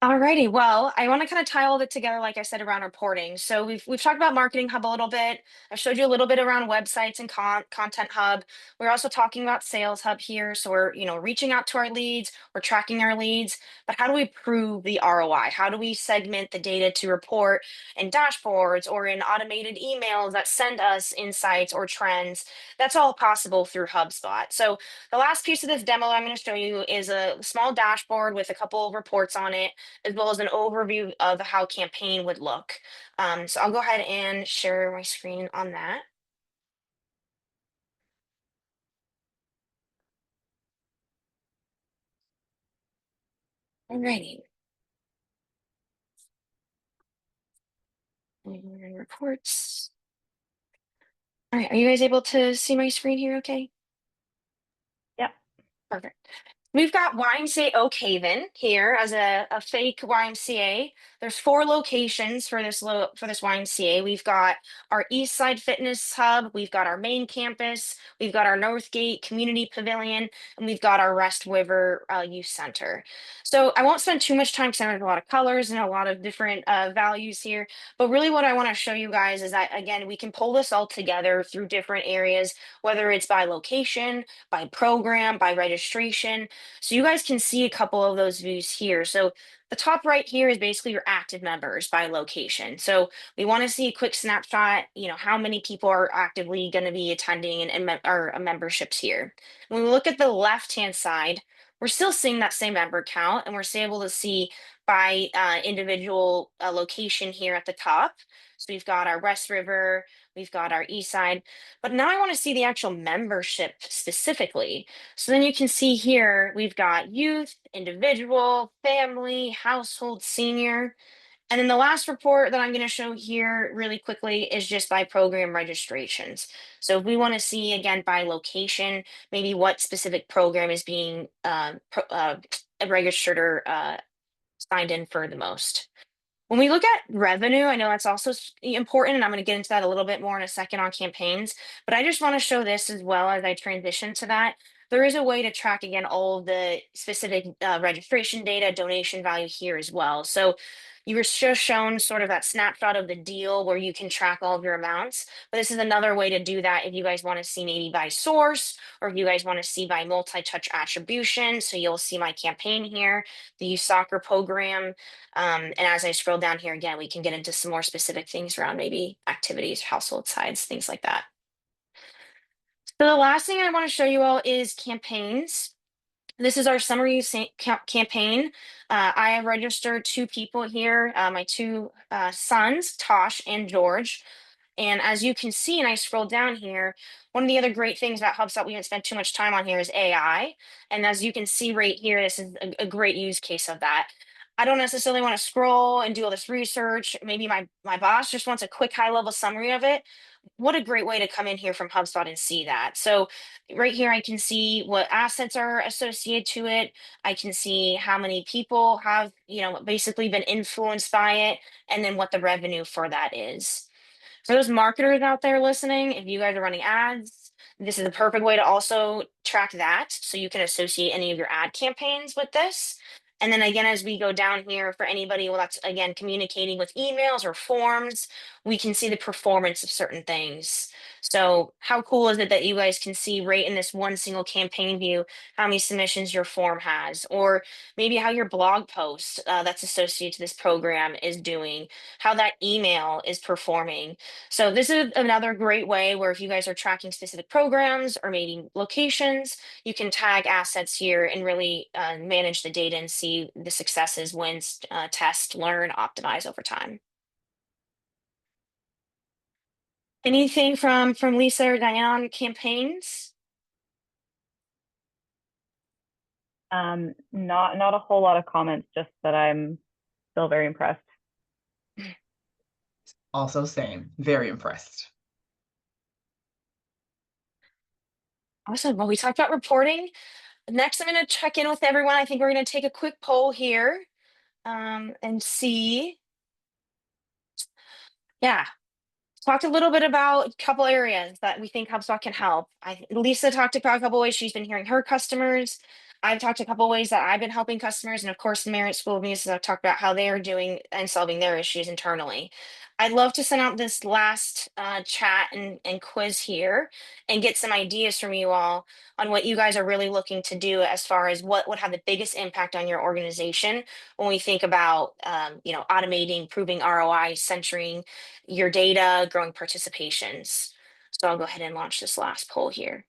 Alrighty, well, I want to kind of tie all of it together, like I said, around reporting. So we've talked about Marketing Hub a little bit. I showed you a little bit around websites and Content Hub. We're also talking about Sales Hub here. So we're, reaching out to our leads, we're tracking our leads, but how do we prove the ROI? How do we segment the data to report in dashboards or in automated emails that send us insights or trends? That's all possible through HubSpot. So the last piece of this demo I'm going to show you is a small dashboard with a couple of reports on it, as well as an overview of how campaign would look. So I'll go ahead and share my screen on that. Alrighty. And reports. All right, are you guys able to see my screen here okay? Yep. Perfect. We've got YMCA Oak Haven here as a fake YMCA. There's 4 locations for this YMCA. We've got our East Side Fitness Hub, we've got our main campus, we've got our Northgate Community Pavilion, and we've got our Rest River Youth Center. So I won't spend too much time because there's a lot of colors and a lot of different values here. But really, what I want to show you guys is that again, we can pull this all together through different areas, whether it's by location, by program, by registration. So you guys can see a couple of those views here. So the top right here is basically your active members by location. So we want to see a quick snapshot, how many people are actively going to be attending our memberships here. When we look at the left-hand side, we're still seeing that same member count, and we're still able to see by individual location here at the top. So we've got our West River, we've got our East Side, but now I want to see the actual membership specifically. So then you can see here, we've got youth, individual, family, household, senior. And then the last report that I'm going to show here really quickly is just by program registrations. So if we want to see again by location, maybe what specific program is being registered or signed in for the most. When we look at revenue, I know that's also important, and I'm going to get into that a little bit more in a second on campaigns, but I just want to show this as well as I transition to that. There is a way to track again all of the specific registration data, donation value here as well. So you were just shown sort of that snapshot of the deal where you can track all of your amounts, but this is another way to do that if you guys want to see maybe by source, or if you guys want to see by multi-touch attribution. So you'll see my campaign here, the youth soccer program, and as I scroll down here again, we can get into some more specific things around maybe activities, household sides, things like that. So the last thing I want to show you all is campaigns. This is our summer youth campaign. I have registered 2 people here, my 2 sons, Tosh and George. And as you can see, and I scroll down here, one of the other great things about HubSpot we didn't spend too much time on here is AI. And as you can see right here, this is a great use case of that. I don't necessarily want to scroll and do all this research. Maybe my boss just wants a quick high level summary of it. What a great way to come in here from HubSpot and see that. So right here, I can see what assets are associated to it. I can see how many people have, basically been influenced by it, and then what the revenue for that is. For those marketers out there listening, if you guys are running ads, this is a perfect way to also track that. So you can associate any of your ad campaigns with this. And then again, as we go down here for anybody, well, that's again communicating with emails or forms, we can see the performance of certain things. So how cool is it that you guys can see right in this one single campaign view how many submissions your form has, or maybe how your blog post that's associated to this program is doing, how that email is performing. So this is another great way where if you guys are tracking specific programs or maybe locations, you can tag assets here and really manage the data and see the successes, wins, test, learn, optimize over time. Anything from Lisa or Diane on campaigns? Not a whole lot of comments, just that I'm still very impressed. Also same, very impressed. Awesome. Well, we talked about reporting. Next, I'm going to check in with everyone. I think we're going to take a quick poll here and see. Yeah, talked a little bit about a couple areas that we think HubSpot can help. Lisa talked about a couple ways she's been hearing her customers. I've talked a couple ways that I've been helping customers, and of course, the Merit School of Music, I've talked about how they are doing and solving their issues internally. I'd love to send out this last chat and quiz here and get some ideas from you all on what you guys are really looking to do as far as what would have the biggest impact on your organization when we think about automating, improving ROI, centering your data, growing participations. So I'll go ahead and launch this last poll here.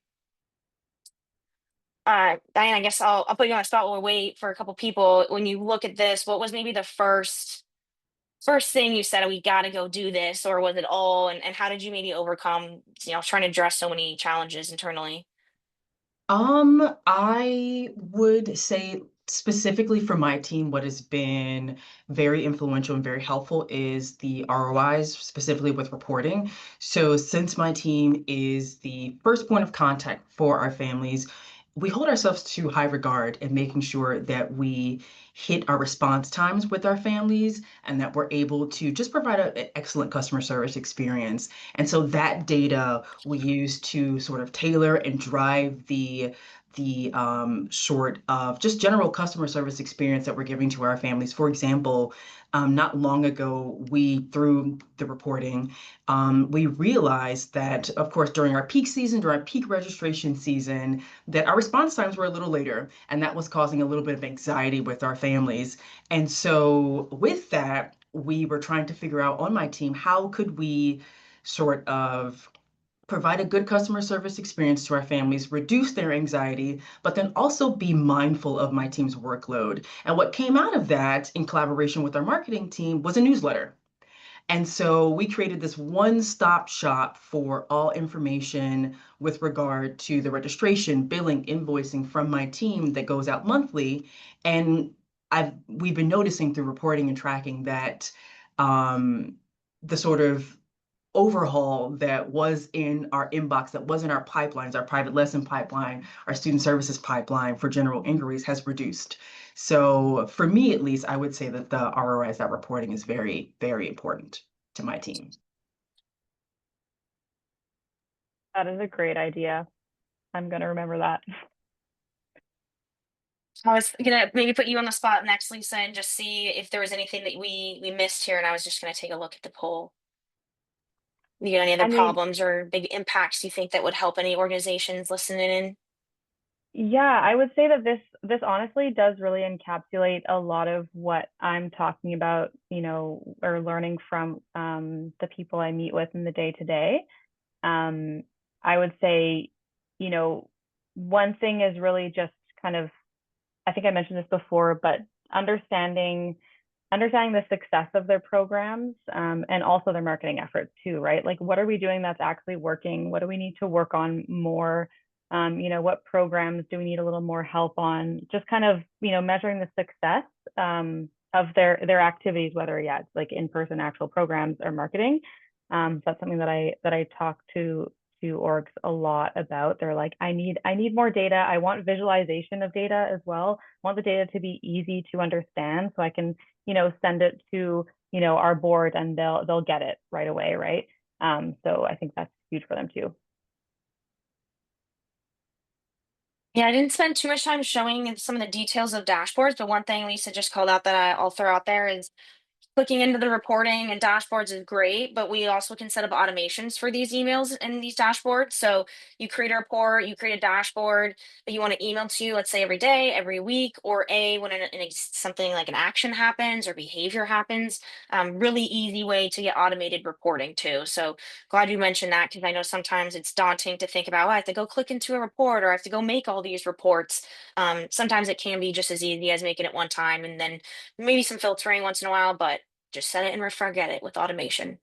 Diane, I guess I'll put you on the spot while we wait for a couple people. When you look at this, what was maybe the first thing you said, we got to go do this, or was it all? And how did you maybe overcome, trying to address so many challenges internally? I would say specifically for my team, what has been very influential and very helpful is the ROIs, specifically with reporting. So since my team is the first point of contact for our families, we hold ourselves to high regard in making sure that we hit our response times with our families and that we're able to just provide an excellent customer service experience. And so that data we use to sort of tailor and drive the sort of just general customer service experience that we're giving to our families. For example, not long ago, through the reporting, we realized that, of course, during our peak season, during our peak registration season, that our response times were a little later, and that was causing a little bit of anxiety with our families. And so with that, we were trying to figure out on my team, how could we sort of provide a good customer service experience to our families, reduce their anxiety, but then also be mindful of my team's workload. And what came out of that in collaboration with our marketing team was a newsletter. And so we created this one-stop shop for all information with regard to the registration, billing, invoicing from my team that goes out monthly. And we've been noticing through reporting and tracking that the sort of overhaul that was in our inbox, that was in our pipelines, our private lesson pipeline, our student services pipeline for general inquiries has reduced. So for me, at least, I would say that the ROIs, that reporting is very, very important to my team. That is a great idea. I'm going to remember that. I was gonna maybe put you on the spot next, Lisa, and just see if there was anything that we missed here. And I was just gonna take a look at the poll. You got any other I mean, problems or big impacts you think that would help any organizations listening in? yeah, I would say that this honestly does really encapsulate a lot of what I'm talking about, or learning from the people I meet with in the day to day. I would say, you know, one thing is really just kind of, I think I mentioned this before, but understanding the success of their programs, and also their marketing efforts too, right? Like, what are we doing that's actually working? What do we need to work on more? What programs do we need a little more help on? Just kind of, measuring the success of their activities, whether it's like in-person actual programs or marketing. So that's something that I talk to orgs a lot about. They're like, I need more data. I want visualization of data as well. I want the data to be easy to understand so I can, send it to, our board and they'll get it right away, right? So I think that's huge for them too. Yeah, I didn't spend too much time showing some of the details of dashboards, but one thing Lisa just called out that I'll throw out there is looking into the reporting and dashboards is great, but we also can set up automations for these emails and these dashboards. So you create a report, you create a dashboard that you want to email to, let's say every day, every week, or when something like an action happens or behavior happens. Really easy way to get automated reporting too. So glad you mentioned that, because I know sometimes it's daunting to think about, oh, I have to go click into a report or I have to go make all these reports. Sometimes it can be just as easy as making it one time and then maybe some filtering once in a while, but just set it and forget it with automation.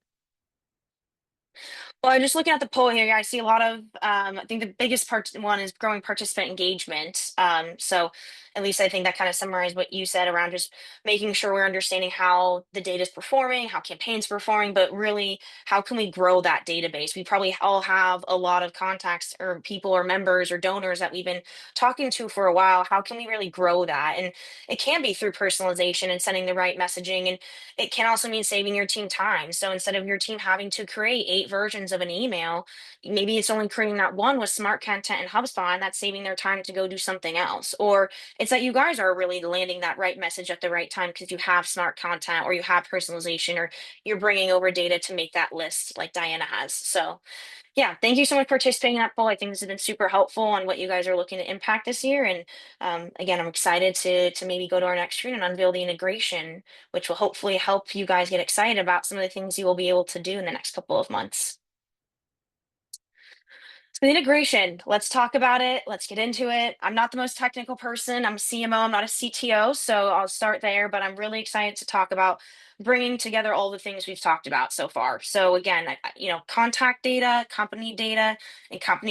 Well, I'm just looking at the poll here. I see a lot of, I think the biggest one is growing participant engagement. So At least I think that kind of summarized what you said around just making sure we're understanding how the data is performing, how campaigns performing, but really how can we grow that database? We probably all have a lot of contacts or people or members or donors that we've been talking to for a while. How can we really grow that? And it can be through personalization and sending the right messaging. And it can also mean saving your team time. So instead of your team having to create 8 versions of an email, maybe it's only creating that one with smart content in HubSpot, and that's saving their time to go do something else. Or it's that you guys are really landing that right message at the right time because you have smart content or you have personalization or you're bringing over data to make that list like Diana has. So yeah, thank you so much for participating in that poll. I think this has been super helpful on what you guys are looking to impact this year. And again, I'm excited to maybe go to our next screen and unveil the integration, which will hopefully help you guys get excited about some of the things you will be able to do in the next couple of months. So the integration, let's talk about it. Let's get into it. I'm not the most technical person. I'm a CMO, I'm not a CTO, so I'll start there, but I'm really excited to talk about bringing together all the things we've talked about so far. So again, contact data, and company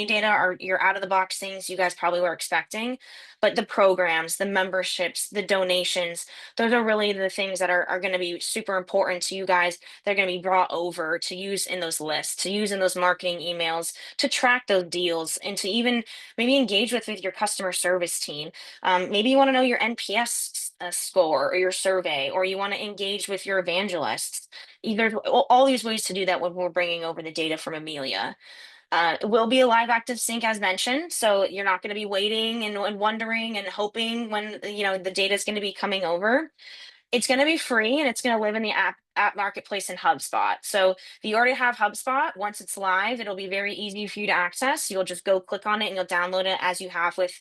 data are your out of the box things you guys probably were expecting, but the programs, the memberships, the donations, those are really the things that are going to be super important to you guys. They're going to be brought over to use in those lists, to use in those marketing emails, to track those deals, and to even maybe engage with your customer service team. Maybe you want to know your NPS score or your survey, or you want to engage with your evangelists. Either all these ways to do that when we're bringing over the data from Amelia. It will be a live active sync as mentioned, so you're not going to be waiting and wondering and hoping when the data is going to be coming over. It's going to be free and it's going to live in the app marketplace in HubSpot. So if you already have HubSpot, once it's live, it'll be very easy for you to access. You'll just go click on it and you'll download it as you have with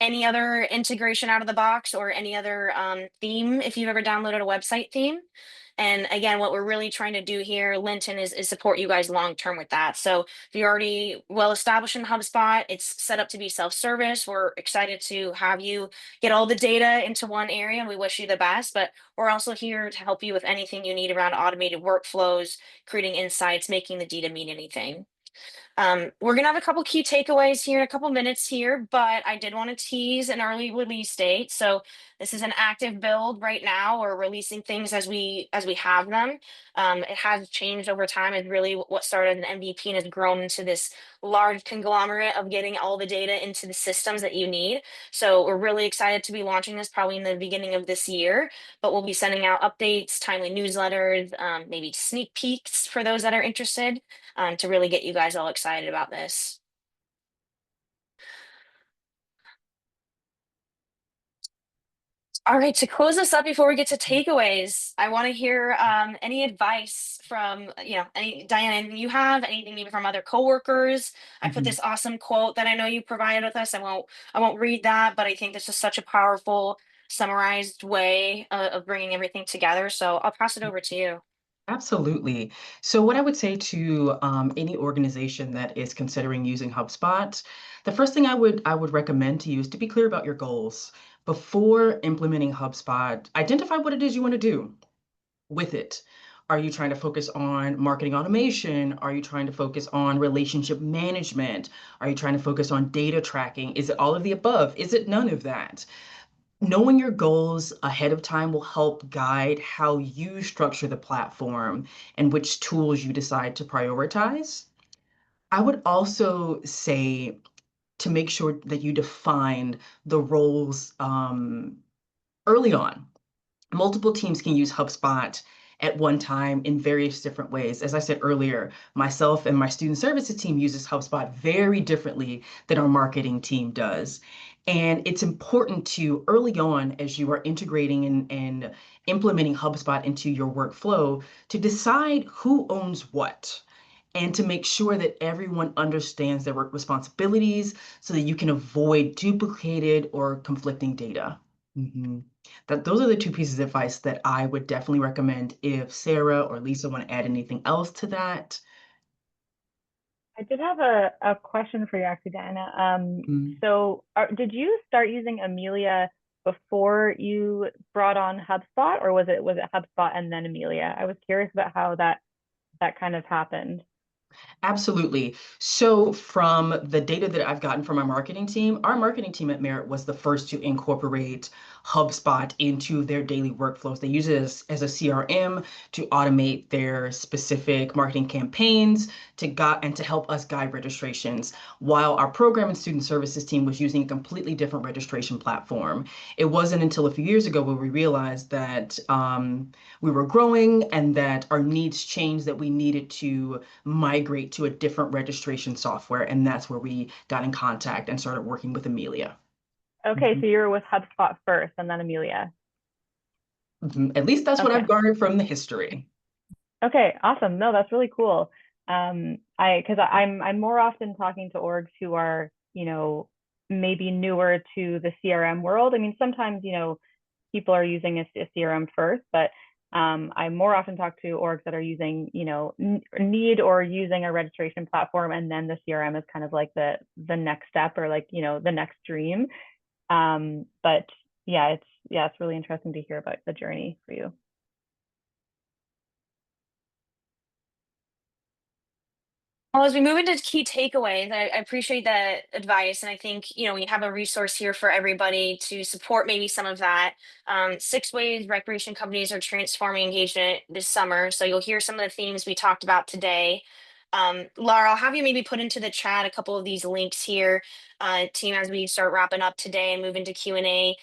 any other integration out of the box or any other theme if you've ever downloaded a website theme. And again, what we're really trying to do here, Lynton, is support you guys long term with that. So if you're already well established in HubSpot, it's set up to be self-service. We're excited to have you get all the data into one area, and we wish you the best. But we're also here to help you with anything you need around automated workflows, creating insights, making the data mean anything. We're gonna have a couple key takeaways here in a couple minutes here, but I did want to tease an early release date. So this is an active build right now. We're releasing things as we have them. It has changed over time. It's really what started an MVP and has grown into this large conglomerate of getting all the data into the systems that you need. So we're really excited to be launching this probably in the beginning of this year, but we'll be sending out updates, timely newsletters, maybe sneak peeks for those that are interested, to really get you guys all excited about this. All right, to close this up before we get to takeaways, I want to hear any advice from, any Diana, anything you have, anything maybe from other coworkers. I put this awesome quote that I know you provided with us. I won't read that, but I think this is such a powerful summarized way of bringing everything together. So I'll pass it over to you. Absolutely. So, what I would say to any organization that is considering using HubSpot, the first thing I would recommend to you is to be clear about your goals. Before implementing HubSpot, identify what it is you want to do with it. Are you trying to focus on marketing automation? Are you trying to focus on relationship management? Are you trying to focus on data tracking? Is it all of the above? Is it none of that? Knowing your goals ahead of time will help guide how you structure the platform and which tools you decide to prioritize. I would also say to make sure that you define the roles early on. Multiple teams can use HubSpot at one time in various different ways. As I said earlier, myself and my student services team uses HubSpot very differently than our marketing team does. And it's important to early on, as you are integrating and implementing HubSpot into your workflow, to decide who owns what and to make sure that everyone understands their work responsibilities so that you can avoid duplicated or conflicting data. Mhm. Those are the two pieces of advice that I would definitely recommend. If Sarah or Lisa want to add anything else to that. I did have a question for you, actually, Diana. Mm. Did you start using Amelia before you brought on HubSpot, or was it HubSpot and then Amelia? I was curious about how that kind of happened. Absolutely. So, from the data that I've gotten from our marketing team at Merit was the first to incorporate HubSpot into their daily workflows. They use it as a CRM to automate their specific marketing campaigns and to help us guide registrations, while our program and student services team was using a completely different registration platform. It wasn't until a few years ago where we realized that we were growing and that our needs changed, that we needed to migrate to a different registration software. And that's where we got in contact and started working with Amelia. Okay, so Mhm. you were with HubSpot first and then Amelia. At least that's what I've Okay. garnered from the history. Okay, awesome. No, that's really cool. Because I'm more often talking to orgs who are, maybe newer to the CRM world. I mean, sometimes, people are using a CRM first, but I more often talk to orgs that are using, need or using a registration platform, and then the CRM is kind of like the next step, or like, the next dream. But it's really interesting to hear about the journey for you. Well, as we move into key takeaways, I appreciate that advice. And I think, we have a resource here for everybody to support maybe some of that. 6 ways recreation companies are transforming engagement this summer. So you'll hear some of the themes we talked about today. Laura, I'll have you maybe put into the chat a couple of these links here, team, as we start wrapping up today and move into Q&A.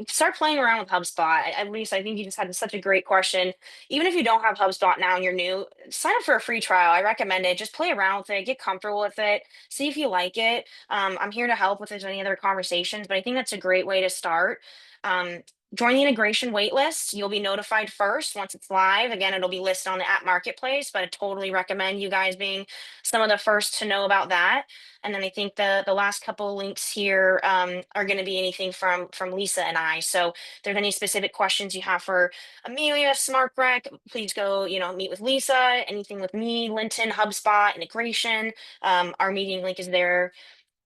Start playing around with HubSpot. At least I think you just had such a great question. Even if you don't have HubSpot now and you're new, sign up for a free trial. I recommend it. Just play around with it, get comfortable with it, see if you like it. I'm here to help if there's any other conversations, but I think that's a great way to start. Um, Join the integration waitlist. You'll be notified first once it's live. Again, it'll be listed on the app marketplace, but I totally recommend you guys being some of the first to know about that. And then I think the last couple of links here are going to be anything from Lisa and I. So if there's any specific questions you have for Amelia, SmartRec, please go, meet with Lisa. Anything with me, Lynton, HubSpot, integration. Our meeting link is there.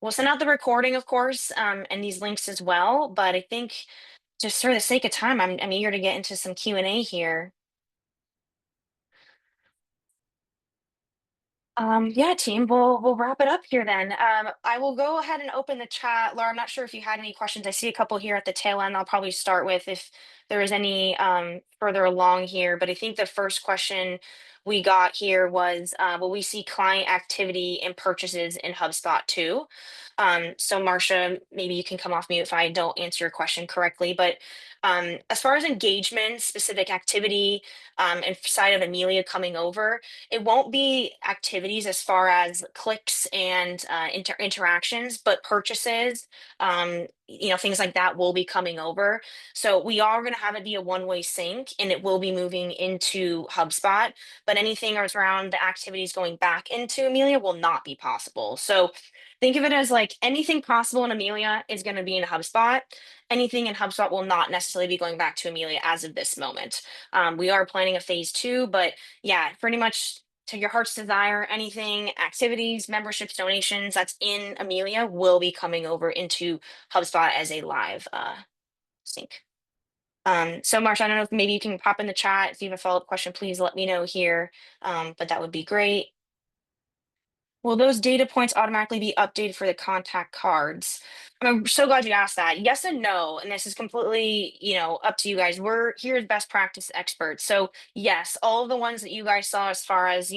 We'll send out the recording, of course, and these links as well. But I think just for the sake of time, I'm eager to get into some Q&A here. Yeah, team, we'll wrap it up here then. I will go ahead and open the chat. Laura, I'm not sure if you had any questions. I see a couple here at the tail end. I'll probably start with if there is any further along here. But I think the first question we got here was, will we see client activity and purchases in HubSpot too? So Marcia, maybe you can come off mute if I don't answer your question correctly. But as far as engagement, specific activity, and side of Amelia coming over, it won't be activities as far as clicks and interactions, but purchases, things like that will be coming over. So we are going to have it be a one-way sync, and it will be moving into HubSpot, but anything around the activities going back into Amelia will not be possible. So think of it as like anything possible in Amelia is going to be in HubSpot. Anything in HubSpot will not necessarily be going back to Amelia as of this moment. We are planning a phase 2, but yeah, pretty much to your heart's desire, anything, activities, memberships, donations that's in Amelia will be coming over into HubSpot as a live sync. So Marsha, I don't know if maybe you can pop in the chat. If you have a follow-up question, please let me know here. But that would be great. Will those data points automatically be updated for the contact cards? I'm so glad you asked that. Yes and no, and this is completely, up to you guys. We're here as best practice experts. So yes, all of the ones that you guys saw as far as,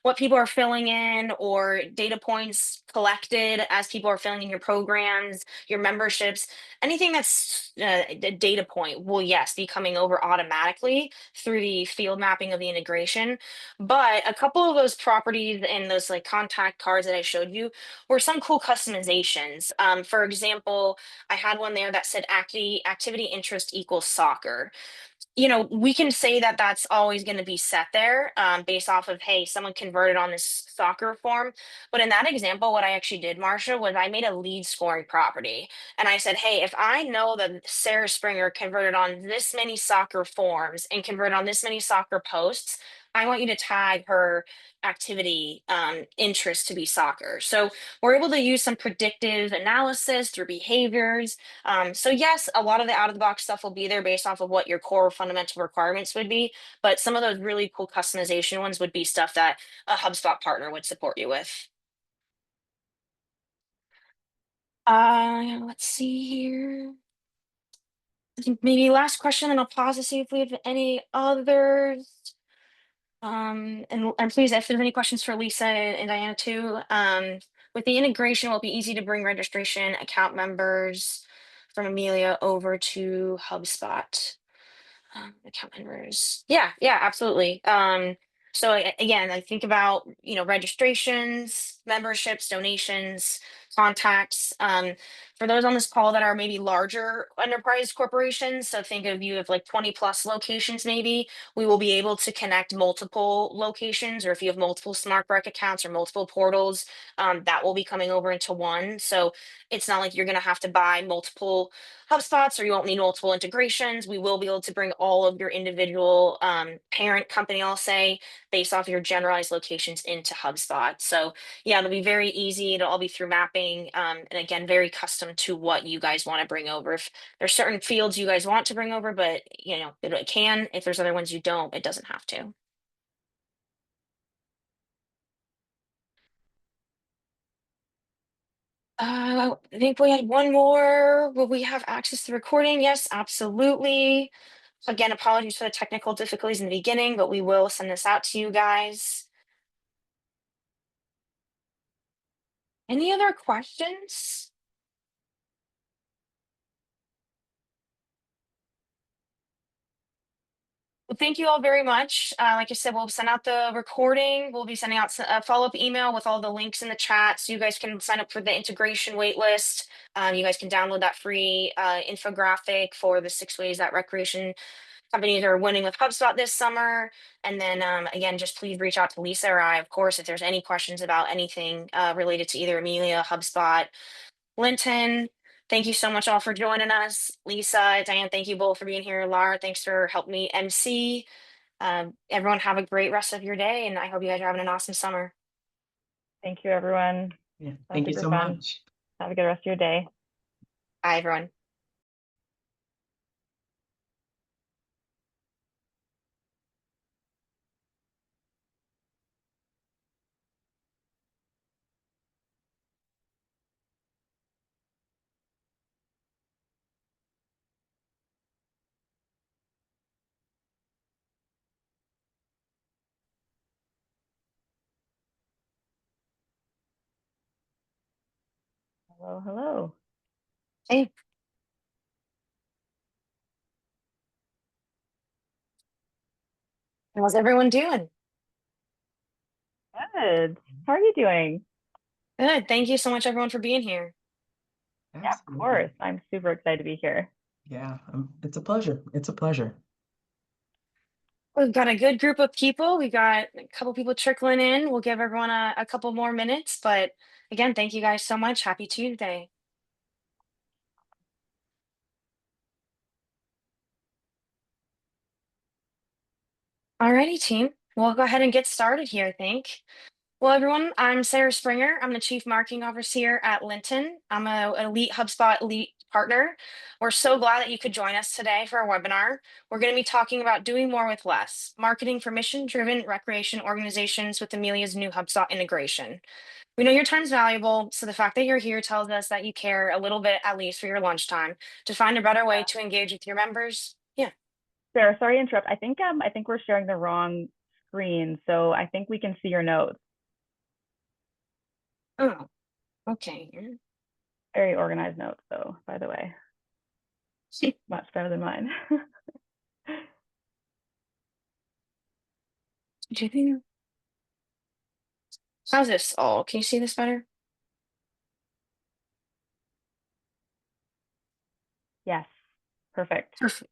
what people are filling in or data points collected as people are filling in your programs, your memberships, anything that's a data point will, yes, be coming over automatically through the field mapping of the integration. But a couple of those properties and those like contact cards that I showed you were some cool customizations. For example, I had one there that said activity interest equals soccer. We can say that that's always going to be set there based off of, hey, someone converted on this soccer form. But in that example, what I actually did, Marcia, was I made a lead scoring property. And I said, hey, if I know that Sarah Springer converted on this many soccer forms and converted on this many soccer posts, I want you to tag her activity interest to be soccer. So we're able to use some predictive analysis through behaviors. So yes, a lot of the out of the box stuff will be there based off of what your core fundamental requirements would be, but some of those really cool customization ones would be stuff that a HubSpot partner would support you with. Let's see here. I think maybe last question, and I'll pause to see if we have any others. And please, if there's any questions for Lisa and Diana too, with the integration, it will be easy to bring registration account members from Amelia over to HubSpot. Account members. Yeah, yeah, absolutely. So again, I think about, registrations, memberships, donations, contacts. For those on this call that are maybe larger enterprise corporations, so think of you have like 20 plus locations, maybe we will be able to connect multiple locations, or if you have multiple SmartBrec accounts or multiple portals, that will be coming over into one. So it's not like you're going to have to buy multiple HubSpots, or you won't need multiple integrations. We will be able to bring all of your individual parent company, I'll say, based off your generalized locations into HubSpot. So yeah, it'll be very easy. It'll all be through mapping. And again, very custom to what you guys want to bring over. If there's certain fields you guys want to bring over, but it can. If there's other ones you don't, it doesn't have to. I think we had one more. Will we have access to the recording? Yes, absolutely. Again, apologies for the technical difficulties in the beginning, but we will send this out to you guys. Any other questions? Well, thank you all very much. Like I said, we'll send out the recording. We'll be sending out a follow-up email with all the links in the chat, so you guys can sign up for the integration waitlist. You guys can download that free infographic for the 6 ways that recreation companies are winning with HubSpot this summer. And then again, just please reach out to Lisa or I, of course, if there's any questions about anything related to either Amelia, HubSpot, Lynton. Thank you so much all for joining us. Lisa, Diane, thank you both for being here. Laura, thanks for helping me MC. Everyone have a great rest of your day, and I hope you guys are having an awesome summer. Thank you, everyone. Yeah, That's thank you super so fun. much. Have a good rest of your day. Bye, everyone. Hello, hello. Hey. How's everyone doing? Good. How are you doing? Good. Thank you so much, everyone, for being here. Yeah, of course. I'm super excited to be here. Yeah, it's a pleasure. It's a pleasure. We've got a good group of people. We got a couple people trickling in. We'll give everyone a couple more minutes. But again, thank you guys so much. Happy Tuesday. Alrighty, team. We'll go ahead and get started here, I think. Well, everyone, I'm Sarah Springer. I'm the Chief Marketing Officer here at Lynton. I'm an elite HubSpot elite partner. We're so glad that you could join us today for our webinar. We're going to be talking about doing more with less, marketing for mission-driven recreation organizations with Amelia's new HubSpot integration. We know your time's valuable, so the fact that you're here tells us that you care a little bit, at least for your lunchtime, to find a better way to engage with your members. Yeah. Sarah, sorry to interrupt. I think we're sharing the wrong screen, so I think we can see your notes. Oh, okay. Very organized notes, though, by the way. Much better than mine. How's this? Oh, can you see this better? Yes, perfect. Perfect.